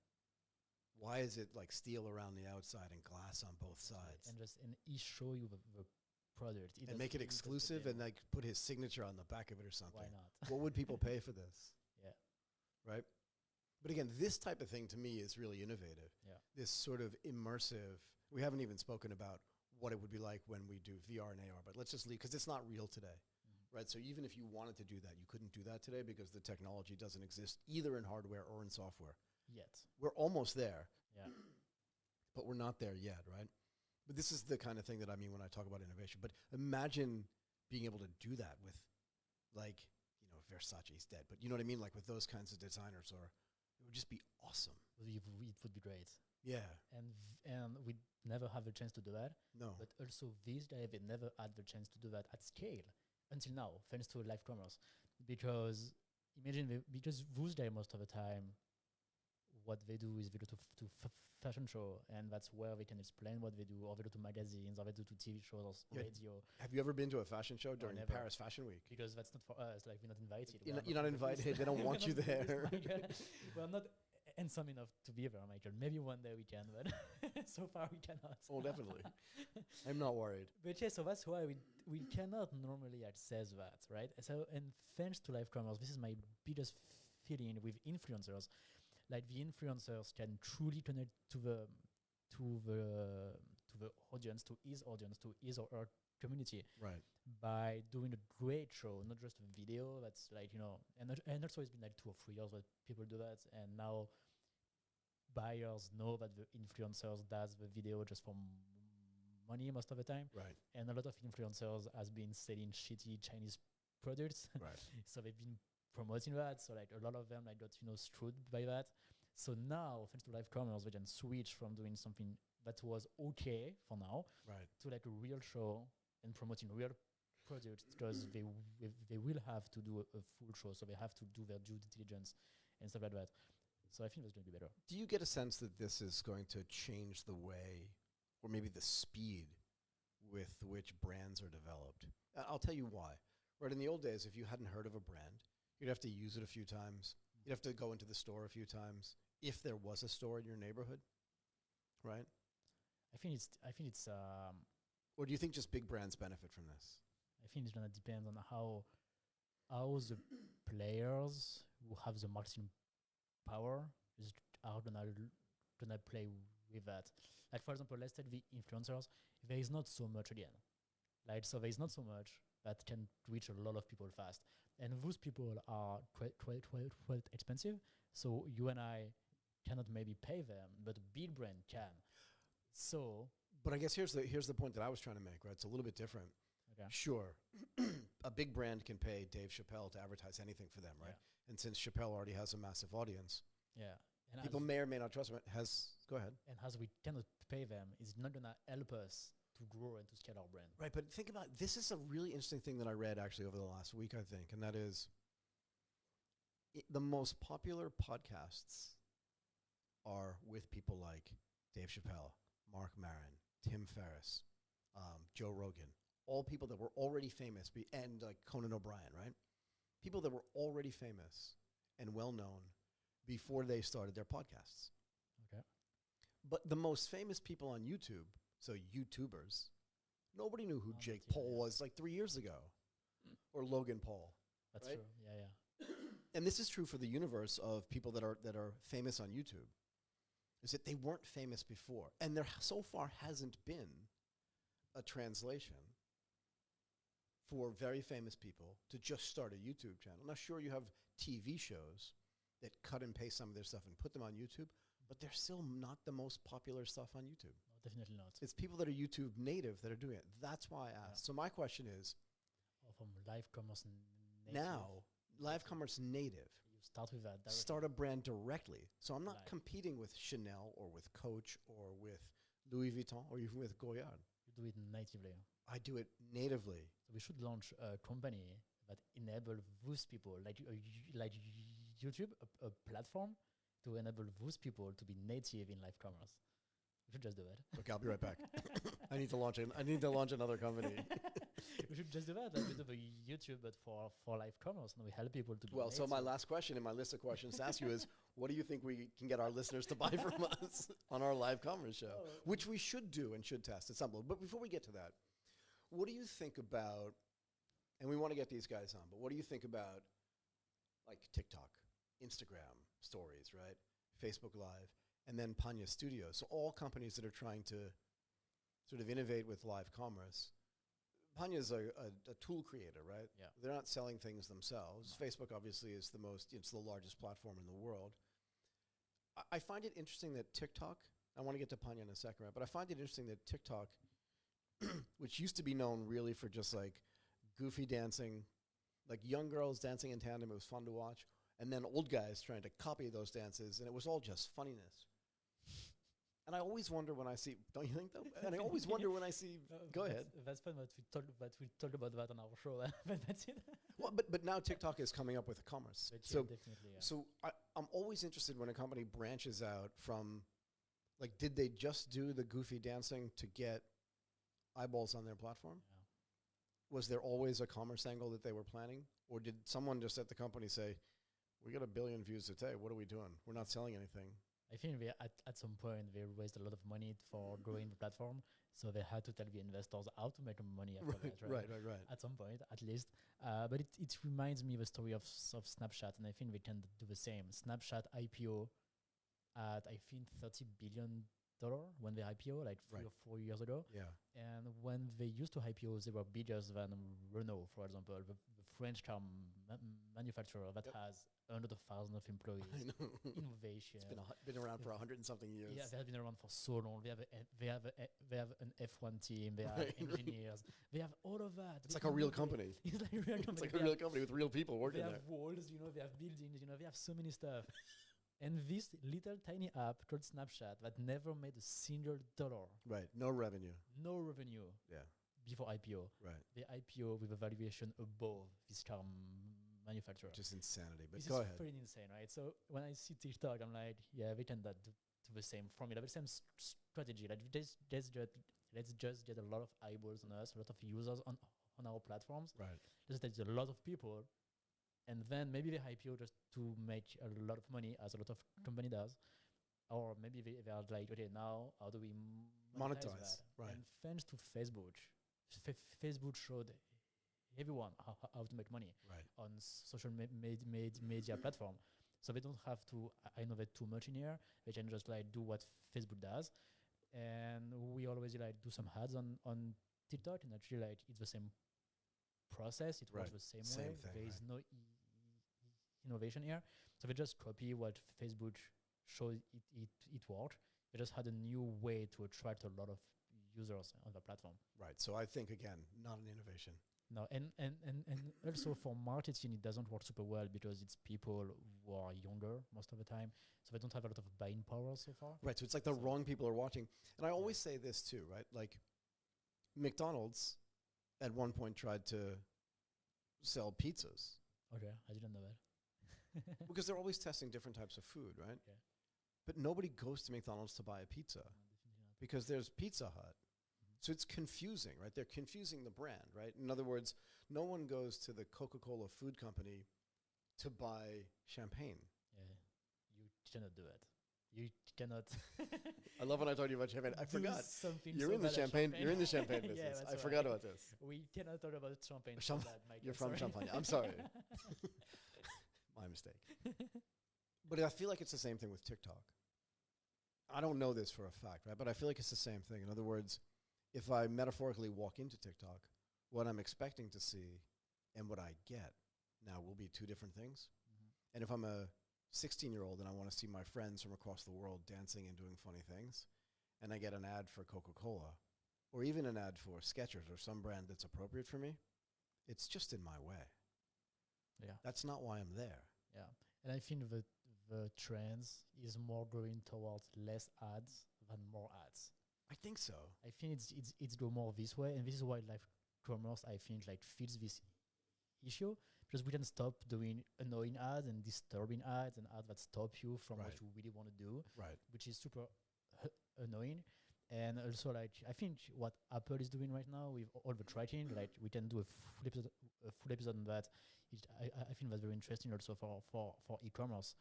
Why is it like steel around the outside and glass on both sides? And he show you the product. And make it exclusive and like put his signature on the back of it or something. Why not? What would people pay for this? Yeah. Right? But again, this type of thing to me is really innovative. Yeah. This sort of immersive. We haven't even spoken about what it would be like when we do VR and AR, but let's just leave because it's not real today. Right, so even if you wanted to do that, you couldn't do that today because the technology doesn't exist either in hardware or in software. Yet. We're almost there. Yeah. But we're not there yet, right? But this is the kind of thing that I mean when I talk about innovation. But imagine being able to do that with, like, Versace's dead, but you know what I mean? Like with those kinds of designers, or it would just be awesome. It would be great. Yeah. And we never have a chance to do that. No. But also these days, they never had the chance to do that at scale. Until now, thanks to live commerce, because because those days most of the time, what they do is they go to fashion show, and that's where they can explain what they do, or they go to magazines, or they go to TV shows, or radio. Have you ever been to a fashion show during Paris Fashion Week? Because that's not for us. Like we're not invited. You're not invited. They don't want you there. We're not handsome enough to be there, Michael. Maybe one day we can, but so far we cannot. Oh, definitely. I'm not worried. But yeah, so that's why we cannot normally access that, right? So, and thanks to live commerce, this is my biggest feeling with influencers. Like the influencers can truly connect to the audience, to his audience, to his or her community, right? By doing a great show, not just a video. That's like and also it's been like 2 or 3 years that people do that, and now buyers know that the influencers does the video just for money most of the time, right? And a lot of influencers has been selling shitty Chinese products, right? So they've been promoting that, so like a lot of them like got screwed by that. So now thanks to live commerce, we can switch from doing something that was okay for now, right, to like a real show and promoting real products, because they will have to do a full show, so they have to do their due diligence and stuff like that. So I think that's going to be better. Do you get a sense that this is going to change the way, or maybe the speed with which brands are developed? I'll tell you why. Right, in the old days, if you hadn't heard of a brand, you'd have to use it a few times. You'd have to go into the store a few times, if there was a store in your neighborhood, right? I think it's or do you think just big brands benefit from this? I think it's gonna depend on how the players who have the marketing power are gonna play with that. Like for example, let's take the influencers. There is not so much again. Like so, there is not so much that can reach a lot of people fast, and those people are quite expensive. So you and I cannot maybe pay them, but a big brand can. So, But I guess here's the point that I was trying to make, right? It's a little bit different. okay. Sure, a big brand can pay Dave Chappelle to advertise anything for them, right? And since Chappelle already has a massive audience, Yeah. And people may or may not trust him. Go ahead. and as we cannot pay them, it's not gonna help us to grow and to scale our brand. Right, but think about this is a really interesting thing that I read actually over the last week, I think, and that is the most popular podcasts are with people like Dave Chappelle, Mark Maron, Tim Ferriss, Joe Rogan, all people that were already famous, and like Conan O'Brien, right? People that were already famous and well known before they started their podcasts. Okay. But the most famous people on YouTube, so YouTubers, nobody knew who Jake yeah, Paul yeah. was like 3 years ago, or Logan Paul. That's Right? true. Yeah. And this is true for the universe of people that are famous on YouTube, is that they weren't famous before. And there so far hasn't been a translation for very famous people to just start a YouTube channel. Now, sure, you have TV shows that cut and paste some of their stuff and put them on YouTube, but they're still not the most popular stuff on YouTube. No, definitely not. It's people that are YouTube native that are doing it. That's why I asked. So my question is, Or from live commerce native. now, live commerce native, You start with that. Directly. start a brand directly. So I'm not Live. competing with Chanel or with Coach or with Louis Vuitton or even with Goyard. You do it natively. I do it natively. So we should launch a company that enable those people, like YouTube, a platform to enable those people to be native in live commerce. We should just do it. Okay, I'll be right back. I need to launch another company. We should just do that. Like we do the YouTube, but for live commerce, and we help people to be Well, so native. my last question in my list of questions to ask you is, what do you think we can get our listeners to buy from us on our live commerce show? Which we should do and should test at some point. But before we get to that, what do you think about, and we want to get these guys on, but what do you think about like TikTok, Instagram stories, right? Facebook Live, and then Panya Studios. So all companies that are trying to sort of innovate with live commerce. Panya is a tool creator, right? Yeah. They're not selling things themselves. Facebook obviously is it's the largest platform in the world. I find it interesting that TikTok, I want to get to Panya in a second, right? But I find it interesting that TikTok, which used to be known really for just like goofy dancing, like young girls dancing in tandem, it was fun to watch, and then old guys trying to copy those dances, and it was all just funniness. And I always wonder when I see, don't you think though? And I always wonder when I see, go ahead. That's fun that we talked about that on our show. But that's it. Well, but now TikTok is coming up with commerce. But So, yeah, definitely, yeah. so I'm always interested when a company branches out from, like, did they just do the goofy dancing to get eyeballs on their platform? Yeah. Was there always a commerce angle that they were planning? Or did someone just at the company say, we got 1 billion views a day, what are we doing? We're not selling anything. I think at some point they raised a lot of money for growing the platform, so they had to tell the investors how to make money after that, right? Right. At some point, at least. But it reminds me of the story of Snapchat, and I think we can do the same. Snapchat IPO at, I think, $30 billion when they IPO, like 3 or 4 years ago. Yeah. And when they used to IPO, they were bigger than Renault, for example, the French car manufacturer that has hundreds of thousands of employees. I know. Innovation. It's been around for 100 and something years. Yeah, they have been around for so long. They have an F1 team. They have engineers. They have all of that. It's like a real company. It's like a real company. It's like a real company with real people working They there. have walls, they have buildings, they have so many stuff. And this little tiny app called Snapchat that never made a single dollar. Right. No revenue. No revenue. Yeah. Before IPO. Right. They IPO with a valuation above this car manufacturer. Just insanity. But This go is ahead. pretty insane, right? So when I see TikTok, I'm like, yeah, we can do the same formula, the same strategy. Like let's just get a lot of eyeballs on us, a lot of users on our platforms. Right. Let's get a lot of people, and then maybe they IPO just to make a lot of money, as a lot of company does, or maybe they are like, okay, now how do we monetize that? Right. And thanks to Facebook, Facebook showed everyone how to make money on social media platform. So they don't have to innovate too much in here. They can just like do what Facebook does. And we always like do some ads on TikTok, and actually like it's the same process. It works the same way. Thing, there is no innovation here. So they just copy what Facebook showed it worked. they just had a new way to attract a lot of users on the platform. Right. So I think, again, not an innovation. No, and also for marketing, it doesn't work super well because it's people who are younger most of the time, so they don't have a lot of buying power so far. Right. So it's like the wrong people are watching. And I always say this too, right? Like McDonald's at one point tried to sell pizzas. Okay, I didn't know that. Because they're always testing different types of food, right? Okay. But nobody goes to McDonald's to buy a pizza because there's Pizza Hut. So it's confusing, right? They're confusing the brand, right? In other words, no one goes to the Coca-Cola food company to buy champagne. Yeah, you cannot do it. You cannot. I love when I told you about champagne. I forgot. You're so in the bad at champagne. You're in the champagne business. Yeah, I forgot about this. We cannot talk about champagne. You're from Champagne. I'm sorry. My mistake. But I feel like it's the same thing with TikTok. I don't know this for a fact, right? But I feel like it's the same thing. In other words, if I metaphorically walk into TikTok, what I'm expecting to see and what I get now will be two different things. And if I'm a 16-year-old and I want to see my friends from across the world dancing and doing funny things, and I get an ad for Coca-Cola, or even an ad for Skechers or some brand that's appropriate for me, it's just in my way. Yeah. That's not why I'm there. Yeah. And I think the trends is more going towards less ads than more ads. I think so. I think it's go more this way, and this is why live commerce I think like fits this issue, because we can stop doing annoying ads and disturbing ads and ads that stop you from what you really want to do, which is super annoying. And also, like, I think what Apple is doing right now with all the tracking, like we can do a full episode on that. I think that's very interesting also for e-commerce,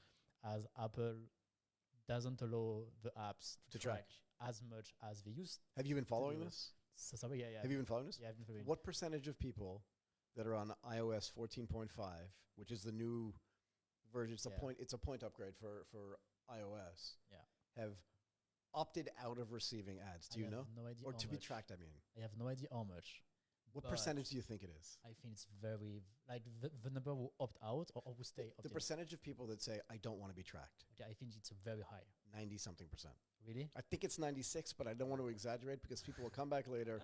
as Apple doesn't allow the apps to track as much as they used. Have you been following this? So sorry, yeah. Have you been following this? Yeah, I've been following. What percentage of people that are on iOS 14.5, which is the new version, it's a point upgrade for iOS, have opted out of receiving ads? Do you know? No idea. Or to be tracked, I mean. I have no idea how much. What percentage do you think it is? I think it's very, like the number who opt out or who stay the percentage of people that say, I don't want to be tracked. Okay, I think it's very high. 90-something%. Really? I think it's 96, but I don't want to exaggerate because people will come back later.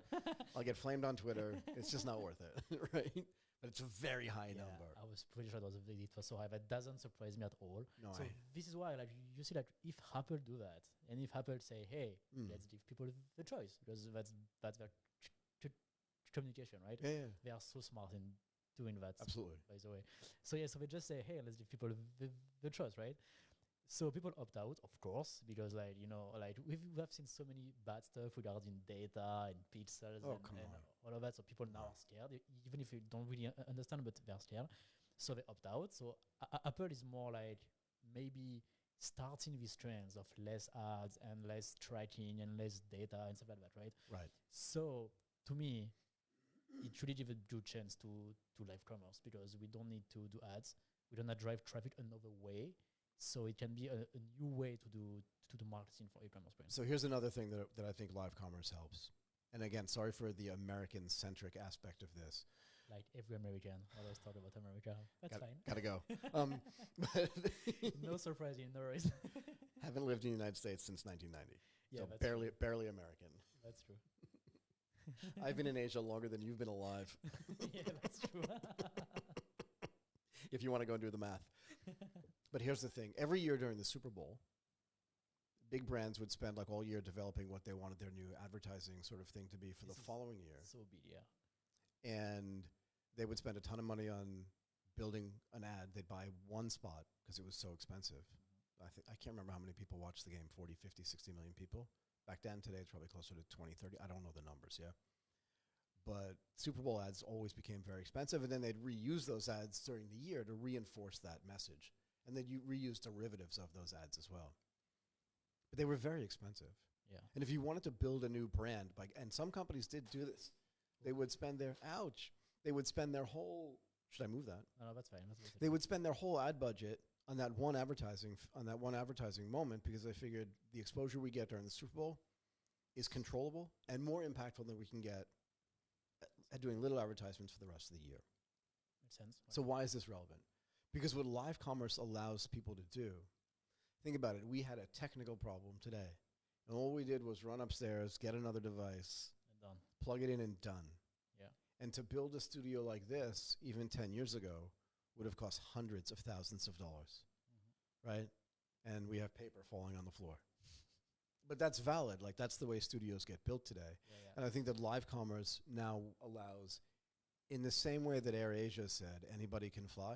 I'll get flamed on Twitter. It's just not worth it, right? But it's a very high number. I was pretty sure it was so high. That doesn't surprise me at all. No, so this is why, like, you see, like, if Apple do that, and if Apple say, hey, let's give people the choice, because that's their communication, right? Yeah. They are so smart in doing that. Absolutely. By the way. So they just say, hey, let's give people the choice, right? So people opt out, of course, because like, you know, like we have seen so many bad stuff regarding data and pixels and all of that. So people now are scared, even if you don't really understand, but they're scared. So they opt out. So Apple is more like maybe starting these trends of less ads and less tracking and less data and stuff like that, right? Right. So to me, it really give a good chance to live commerce, because we don't need to do ads. We don't have to drive traffic another way. So it can be a new way to do marketing for e-commerce brands. So here's another thing that I think live commerce helps. And again, sorry for the American-centric aspect of this. Like every American, always talk about America. That's fine. Gotta go. No surprising, no worries. Haven't lived in the United States since 1990. Yeah, so barely American. That's true. I've been in Asia longer than you've been alive. Yeah, that's true. If you want to go and do the math. But here's the thing. Every year during the Super Bowl, big brands would spend like all year developing what they wanted their new advertising sort of thing to be for the following year. So big, yeah. And they would spend a ton of money on building an ad. They'd buy one spot because it was so expensive. I can't remember how many people watched the game, 40, 50, 60 million people. Back then, today it's probably closer to 20, 30. I don't know the numbers, yeah. But Super Bowl ads always became very expensive, and then they'd reuse those ads during the year to reinforce that message. And then you reuse derivatives of those ads as well. But they were very expensive. Yeah. And if you wanted to build a new brand, and some companies did do this, they would spend they would spend their whole, should I move that? No, that's fine. They would spend their whole ad budget on that one advertising moment, because they figured the exposure we get during the Super Bowl is controllable and more impactful than we can get at doing little advertisements for the rest of the year. Makes sense. So why is this relevant? Because what live commerce allows people to do, think about it, we had a technical problem today. And all we did was run upstairs, get another device, And done. plug it in, and done. Yeah. And to build a studio like this, even 10 years ago, would have cost hundreds of thousands of dollars, right? And we have paper falling on the floor. But that's valid. Like, that's the way studios get built today. Yeah. And I think that live commerce now allows, in the same way that AirAsia said, anybody can fly,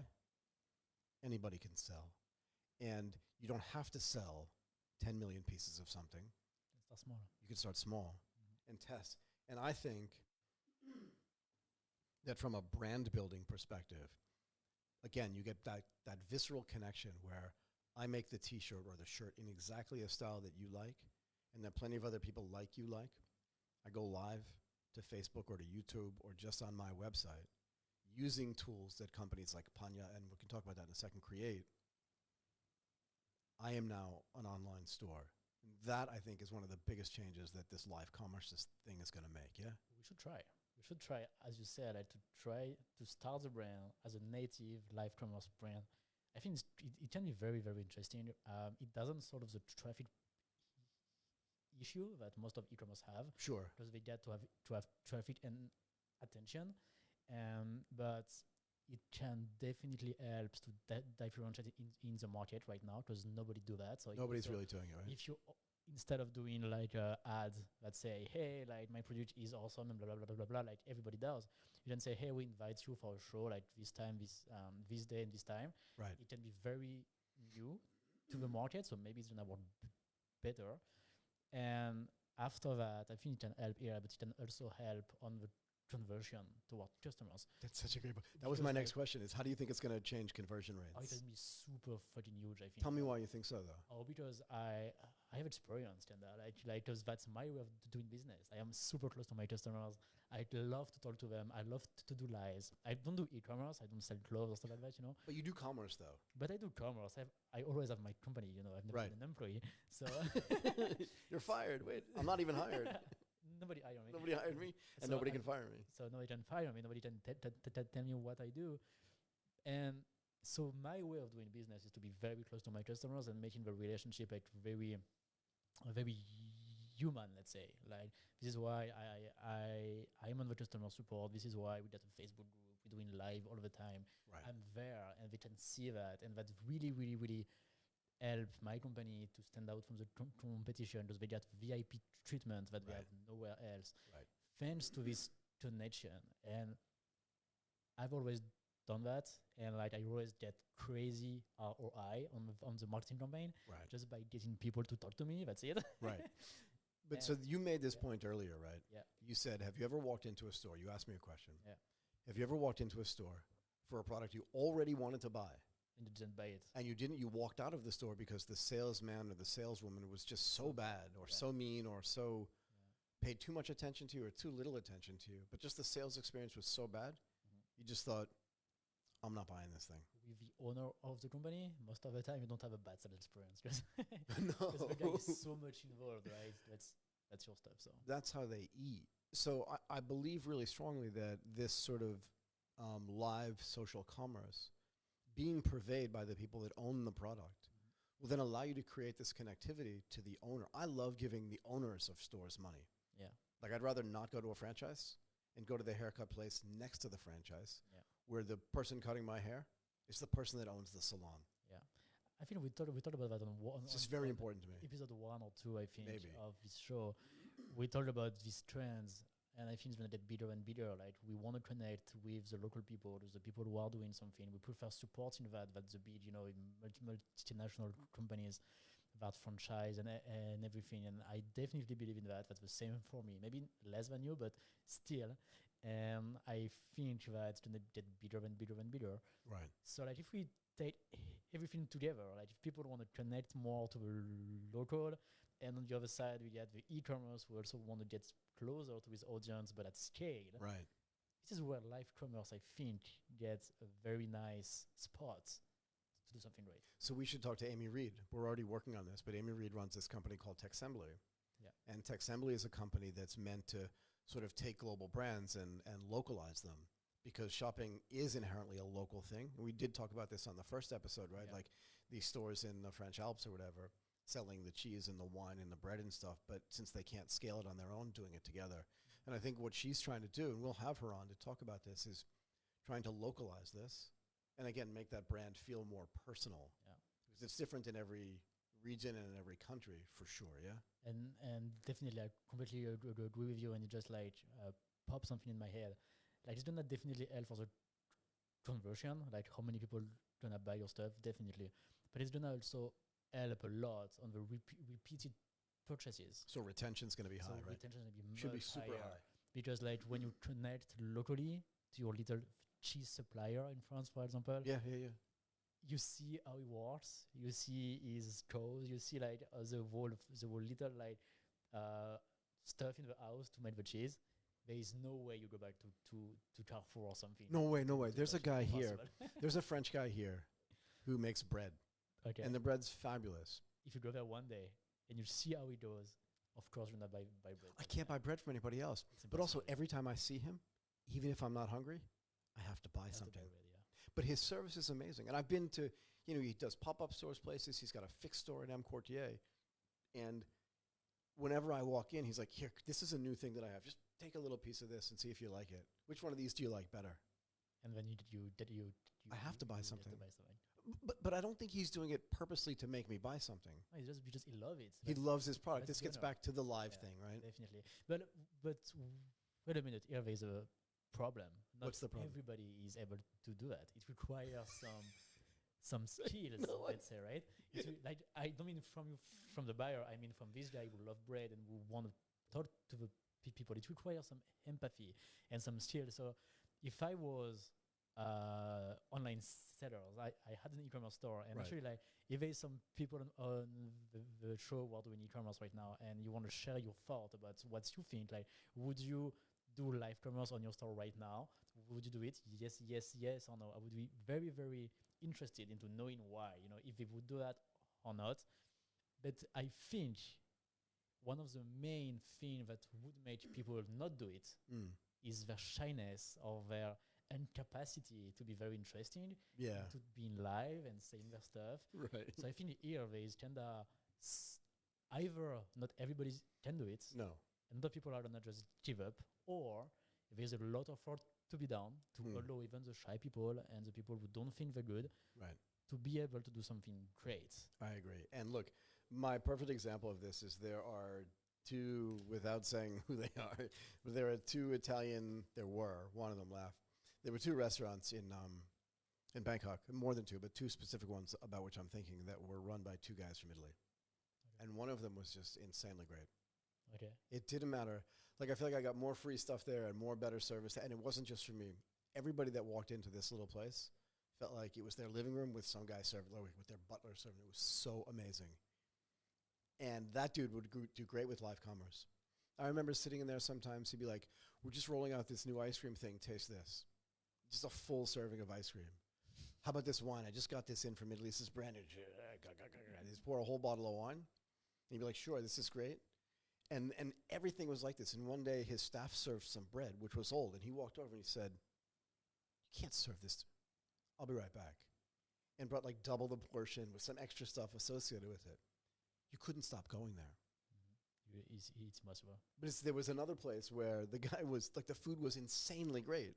anybody can sell. And you don't have to sell 10 million pieces of something. Start small. You can start small and test. And I think that from a brand building perspective, again, you get that visceral connection where I make the t-shirt or the shirt in exactly a style that you like, and that plenty of other people like you like. I go live to Facebook or to YouTube or just on my website using tools that companies like Panya, and we can talk about that in a second, create. I am now an online store. That, I think, is one of the biggest changes that this live commerce thing is going to make, yeah? We should try. We should try, as you said, to try to start the brand as a native live commerce brand. I think it can be very, very interesting. It doesn't solve the traffic issue that most of e-commerce have. Sure. Because they get to have traffic and attention. But it can definitely help to differentiate in the market right now, because nobody do that. So nobody's really doing it, right? If you instead of doing like a ad that say, hey, like my product is awesome and blah blah blah blah blah, like everybody does, you then say, hey, we invite you for a show like this time, this day and this time. Right. It can be very new to the market, so maybe it's gonna work better. And after that, I think it can help here, but it can also help on the conversion toward customers. That's such a great point. That was my next question, is how do you think it's going to change conversion rates? Oh, it can be super fucking huge, I think. Tell me why you think so, though. Oh, because I have experience in that. Because that's my way of doing business. I am super close to my customers. I love to talk to them. I love to do lives. I don't do e-commerce. I don't sell clothes or stuff like that, you know. But you do commerce, though. But I do commerce. I always have my company, you know. I've never been an employee. So you're fired. Wait, I'm not even hired. Nobody hired me. Nobody hired me, and nobody can fire me. So nobody can fire me. Nobody can tell me what I do. And so my way of doing business is to be very close to my customers and making the relationship like very human, let's say. Like, this is why I'm on the customer support. This is why we got a Facebook group. We're doing live all the time. Right. I'm there, and they can see that, and that really, really, really help my company to stand out from the competition, because they get VIP treatment that they have nowhere else. Right. Thanks to this connection. And I've always done that, and like I always get crazy ROI on the marketing campaign, just by getting people to talk to me. That's it. Right. But so you made this point earlier, right? Yeah. You said, have you ever walked into a store? You asked me a question. Yeah. Have you ever walked into a store for a product you already wanted to buy? And you didn't buy it. And you walked out of the store because the salesman or the saleswoman was just so bad or so mean or so paid too much attention to you or too little attention to you. But just the sales experience was so bad, you just thought, I'm not buying this thing. With the owner of the company, most of the time you don't have a bad sales experience, because no. the guy is so much involved, right? That's your stuff. So that's how they eat. So I believe really strongly that this sort of live social commerce, being purveyed by the people that own the product, will then allow you to create this connectivity to the owner. I love giving the owners of stores money. Yeah. Like, I'd rather not go to a franchise and go to the haircut place next to the franchise, where the person cutting my hair is the person that owns the salon. Yeah. I think we talked about that on it's just very important to me. Episode 1 or 2, I think, Maybe. of this show. We talked about these trends, and I think it's going to get bigger and bigger. Like, we want to connect with the local people, the people who are doing something. We prefer supporting that's the big, you know, multinational companies that franchise and everything. And I definitely believe in that. That's the same for me. Maybe less than you, but still. And I think that it's going to get bigger and bigger and bigger. Right. So, like, if we take everything together, like, if people want to connect more to the local, and on the other side, we get the e-commerce, we also want to get closer to his audience, but at scale. Right. This is where live commerce, I think, gets a very nice spot to do something great. So we should talk to Amy Reed. We're already working on this, but Amy Reed runs this company called Techsembly. Yeah. And Techsembly is a company that's meant to sort of take global brands and localize them, because shopping is inherently a local thing. And we did talk about this on the first episode, right? Yeah. Like these stores in the French Alps or whatever, selling the cheese and the wine and the bread and stuff, but since they can't scale it on their own, doing it together. And I think what she's trying to do, and we'll have her on to talk about this, is trying to localize this and again make that brand feel more personal. Yeah. Because it's different in every region and in every country for sure, yeah? And definitely I completely agree with you, and it just like popped something in my head. Like it's gonna definitely help for the conversion, like how many people gonna buy your stuff, definitely. But it's gonna also help a lot on the repeated purchases. So retention's going to be So high, right? retention is gonna be Should be much super higher. high. Because like when you connect locally to your little cheese supplier in France, for example, Yeah. you see how it works. You see his cows. You see like the whole little like stuff in the house to make the cheese. There is no way you go back to Carrefour or something. No way. It's There's a guy here. impossible. There's a French guy here who makes bread, Okay. and the bread's fabulous. If you go there one day and you see how it goes, of course you're not buy bread. I can't buy bread from anybody else. It's But also, impossible. every time I see him, even if I'm not hungry, I have to buy You have to something. buy bread, yeah. But his service is amazing. And I've been to, he does pop-up stores places. He's got a fixed store in M. Quartier. And whenever I walk in, he's like, here, this is a new thing that I have. Just take a little piece of this and see if you like it. Which one of these do you like better? And then you I have to buy you something. Have to buy something. But I don't think he's doing it purposely to make me buy something. No, it's just because he loves it. He loves his product. that's This gets general. back to the live Yeah, thing, right? Definitely. But wait a minute. Here there's a problem. Not What's the problem? Everybody is able to do that. It requires some skills. No, let's say, right? Like I don't mean from the buyer. I mean from this guy who love bread and who want to talk to the people. It requires some empathy and some skills. So if I was online sellers, I had an e-commerce store, and Right. actually like if there's some people on the show who are doing e-commerce right now and you want to share your thought about what you think, like would you do live commerce on your store right now? Would you do it? Yes, or no? I would be very, very interested into knowing why, if they would do that or not. But I think one of the main things that would make people not do it Mm. is their shyness or their incapacity to be very interesting, Yeah. to being live and saying their stuff. Right. So I think here there is kind of either not everybody can do it, No. and other people are gonna just give up, or there's a lot of work to be done to allow even the shy people and the people who don't think they're good Right. to be able to do something great. I agree. And look, my perfect example of this is there are two, without saying who they are, but there are two Italian, one of them left. There were two restaurants in Bangkok, more than two, but two specific ones about which I'm thinking that were run by two guys from Italy. And one of them was just insanely great. Okay. It didn't matter. Like, I feel like I got more free stuff there and more better service. And it wasn't just for me. Everybody that walked into this little place felt like it was their living room with some guy serving, with their butler serving. It was so amazing. And that dude would do great with live commerce. I remember sitting in there sometimes. He'd be like, we're just rolling out this new ice cream thing. Taste this. Just a full serving of ice cream. How about this wine? I just got this in from Italy. This is brand new. They just pour a whole bottle of wine. And he'd be like, sure, this is great. And everything was like this. And one day his staff served some bread, which was old. And he walked over and he said, you can't serve this. I'll be right back. And brought like double the portion with some extra stuff associated with it. You couldn't stop going there. It's possible. But there was another place where the guy was, like, the food was insanely great.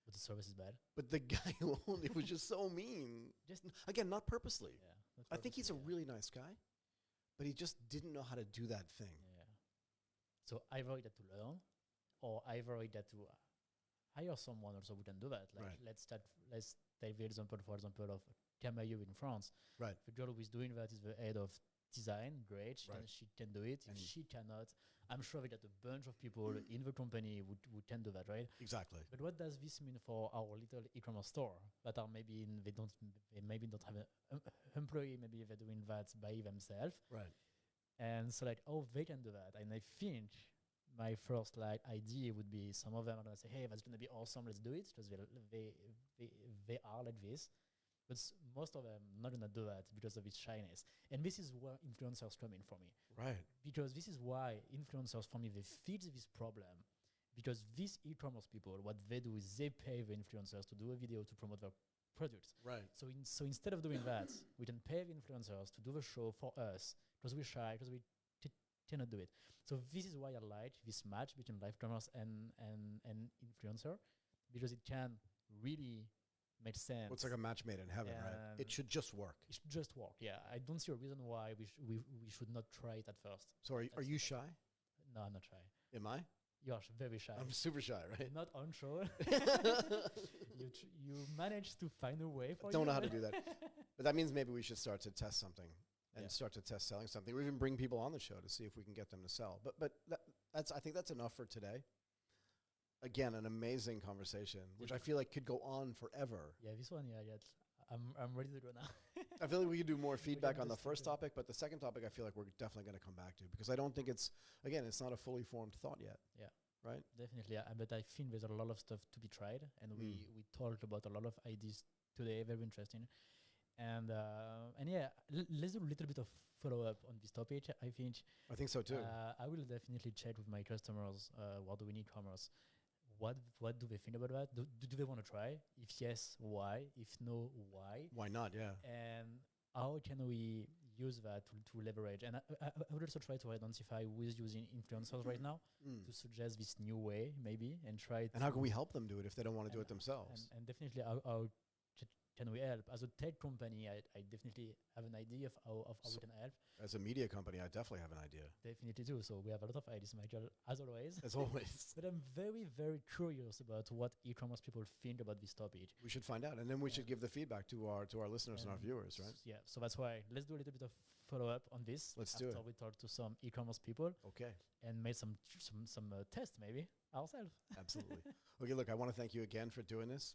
But the service is bad. But the guy who owned it was just so mean. Just Again, not purposely. yeah. I think he's a really nice guy, but he just didn't know how to do that thing. Yeah. So either you had to learn, or either you had to hire someone also who can do that. Like Right. let's take the example, for example, of Camailleux in France. Right. The girl who is doing that is the head of design. Great, Right. she can do it. And If she cannot, I'm sure we got a bunch of people in the company who can do that, right? Exactly. But what does this mean for our little e-commerce store that are maybe they maybe don't have an employee, maybe they're doing that by themselves, Right. and so like, oh, they can do that. And I think my first like idea would be some of them are gonna say, hey, that's gonna be awesome, let's do it, because they are like this. But most of them not gonna do that because of its shyness. And this is where influencers come in for me. Right. Because this is why influencers, for me, they feed this problem. Because these e-commerce people, what they do is they pay the influencers to do a video to promote their products. Right. So instead of doing that, we can pay the influencers to do the show for us, because we're shy, because we cannot do it. So this is why I like this match between live commerce and influencer, because it can really make sense. Well, it's like a match made in heaven, right? It should just work. It should just work. Yeah, I don't see a reason why we should not try it at first. So are you shy? No, I'm not shy. Am I? You are very shy. I'm super shy, right? Not onshore. you managed to find a way for Don't know how to do that. But that means maybe we should start to test something and start to test selling something, or even bring people on the show to see if we can get them to sell. But that's I think that's enough for today. Again, an amazing conversation, which I feel like could go on forever. Yeah, this one, I'm ready to go now. I feel like we could do more feedback on the first topic, but the second topic I feel like we're definitely going to come back to, because I don't think it's not a fully formed thought yet. Yeah. Right? Definitely. But I think there's a lot of stuff to be tried, and we talked about a lot of ideas today, very interesting. And let's do a little bit of follow-up on this topic, I think. I think so too. I will definitely check with my customers what do we need e-commerce. What do they think about that? Do they want to try? If yes, why? If no, why? Why not? Yeah. And how can we use that to leverage? And I would also try to identify who is using influencers right now to suggest this new way, maybe, and try. And how can we help them do it if they don't want to do it themselves? And definitely, how can we help? As a tech company, I definitely have an idea of how we can help. As a media company, I definitely have an idea. Definitely too. So we have a lot of ideas, Michael, as always. As always. But I'm very, very curious about what e-commerce people think about this topic. We should find out, and then we should give the feedback to our listeners and our viewers, right? Yeah. So that's why let's do a little bit of follow-up on this. Let's do it. After we talk to some e-commerce people. Okay. And make some tests maybe ourselves. Absolutely. Okay. Look, I want to thank you again for doing this.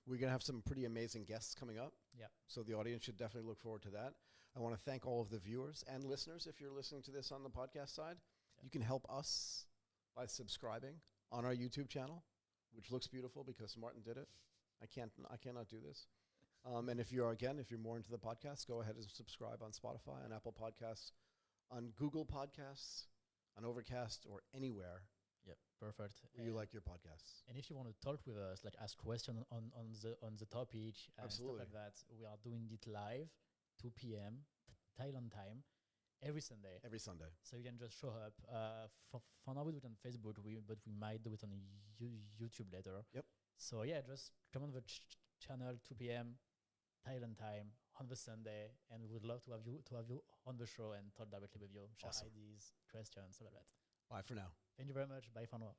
We're going to have some pretty amazing guests coming up. Yeah. So the audience should definitely look forward to that. I want to thank all of the viewers and listeners. If you're listening to this on the podcast side, you can help us by subscribing on our YouTube channel, which looks beautiful because Martin did it. I cannot do this. And if you're more into the podcast, go ahead and subscribe on Spotify, on Apple Podcasts, on Google Podcasts, on Overcast, or anywhere. Yep, perfect. Where you like your podcasts. And if you want to talk with us, like ask questions on the topic and stuff like that, we are doing it live, 2 p.m. Thailand time, every Sunday. Every Sunday. So you can just show up. For now we do it on Facebook, but we might do it on YouTube later. Yep. So yeah, just come on the channel, 2 p.m. Thailand time on the Sunday, and we would love to have you on the show and talk directly with you, share ideas, questions, stuff like that. Bye for now. Thank you very much. Bye for now.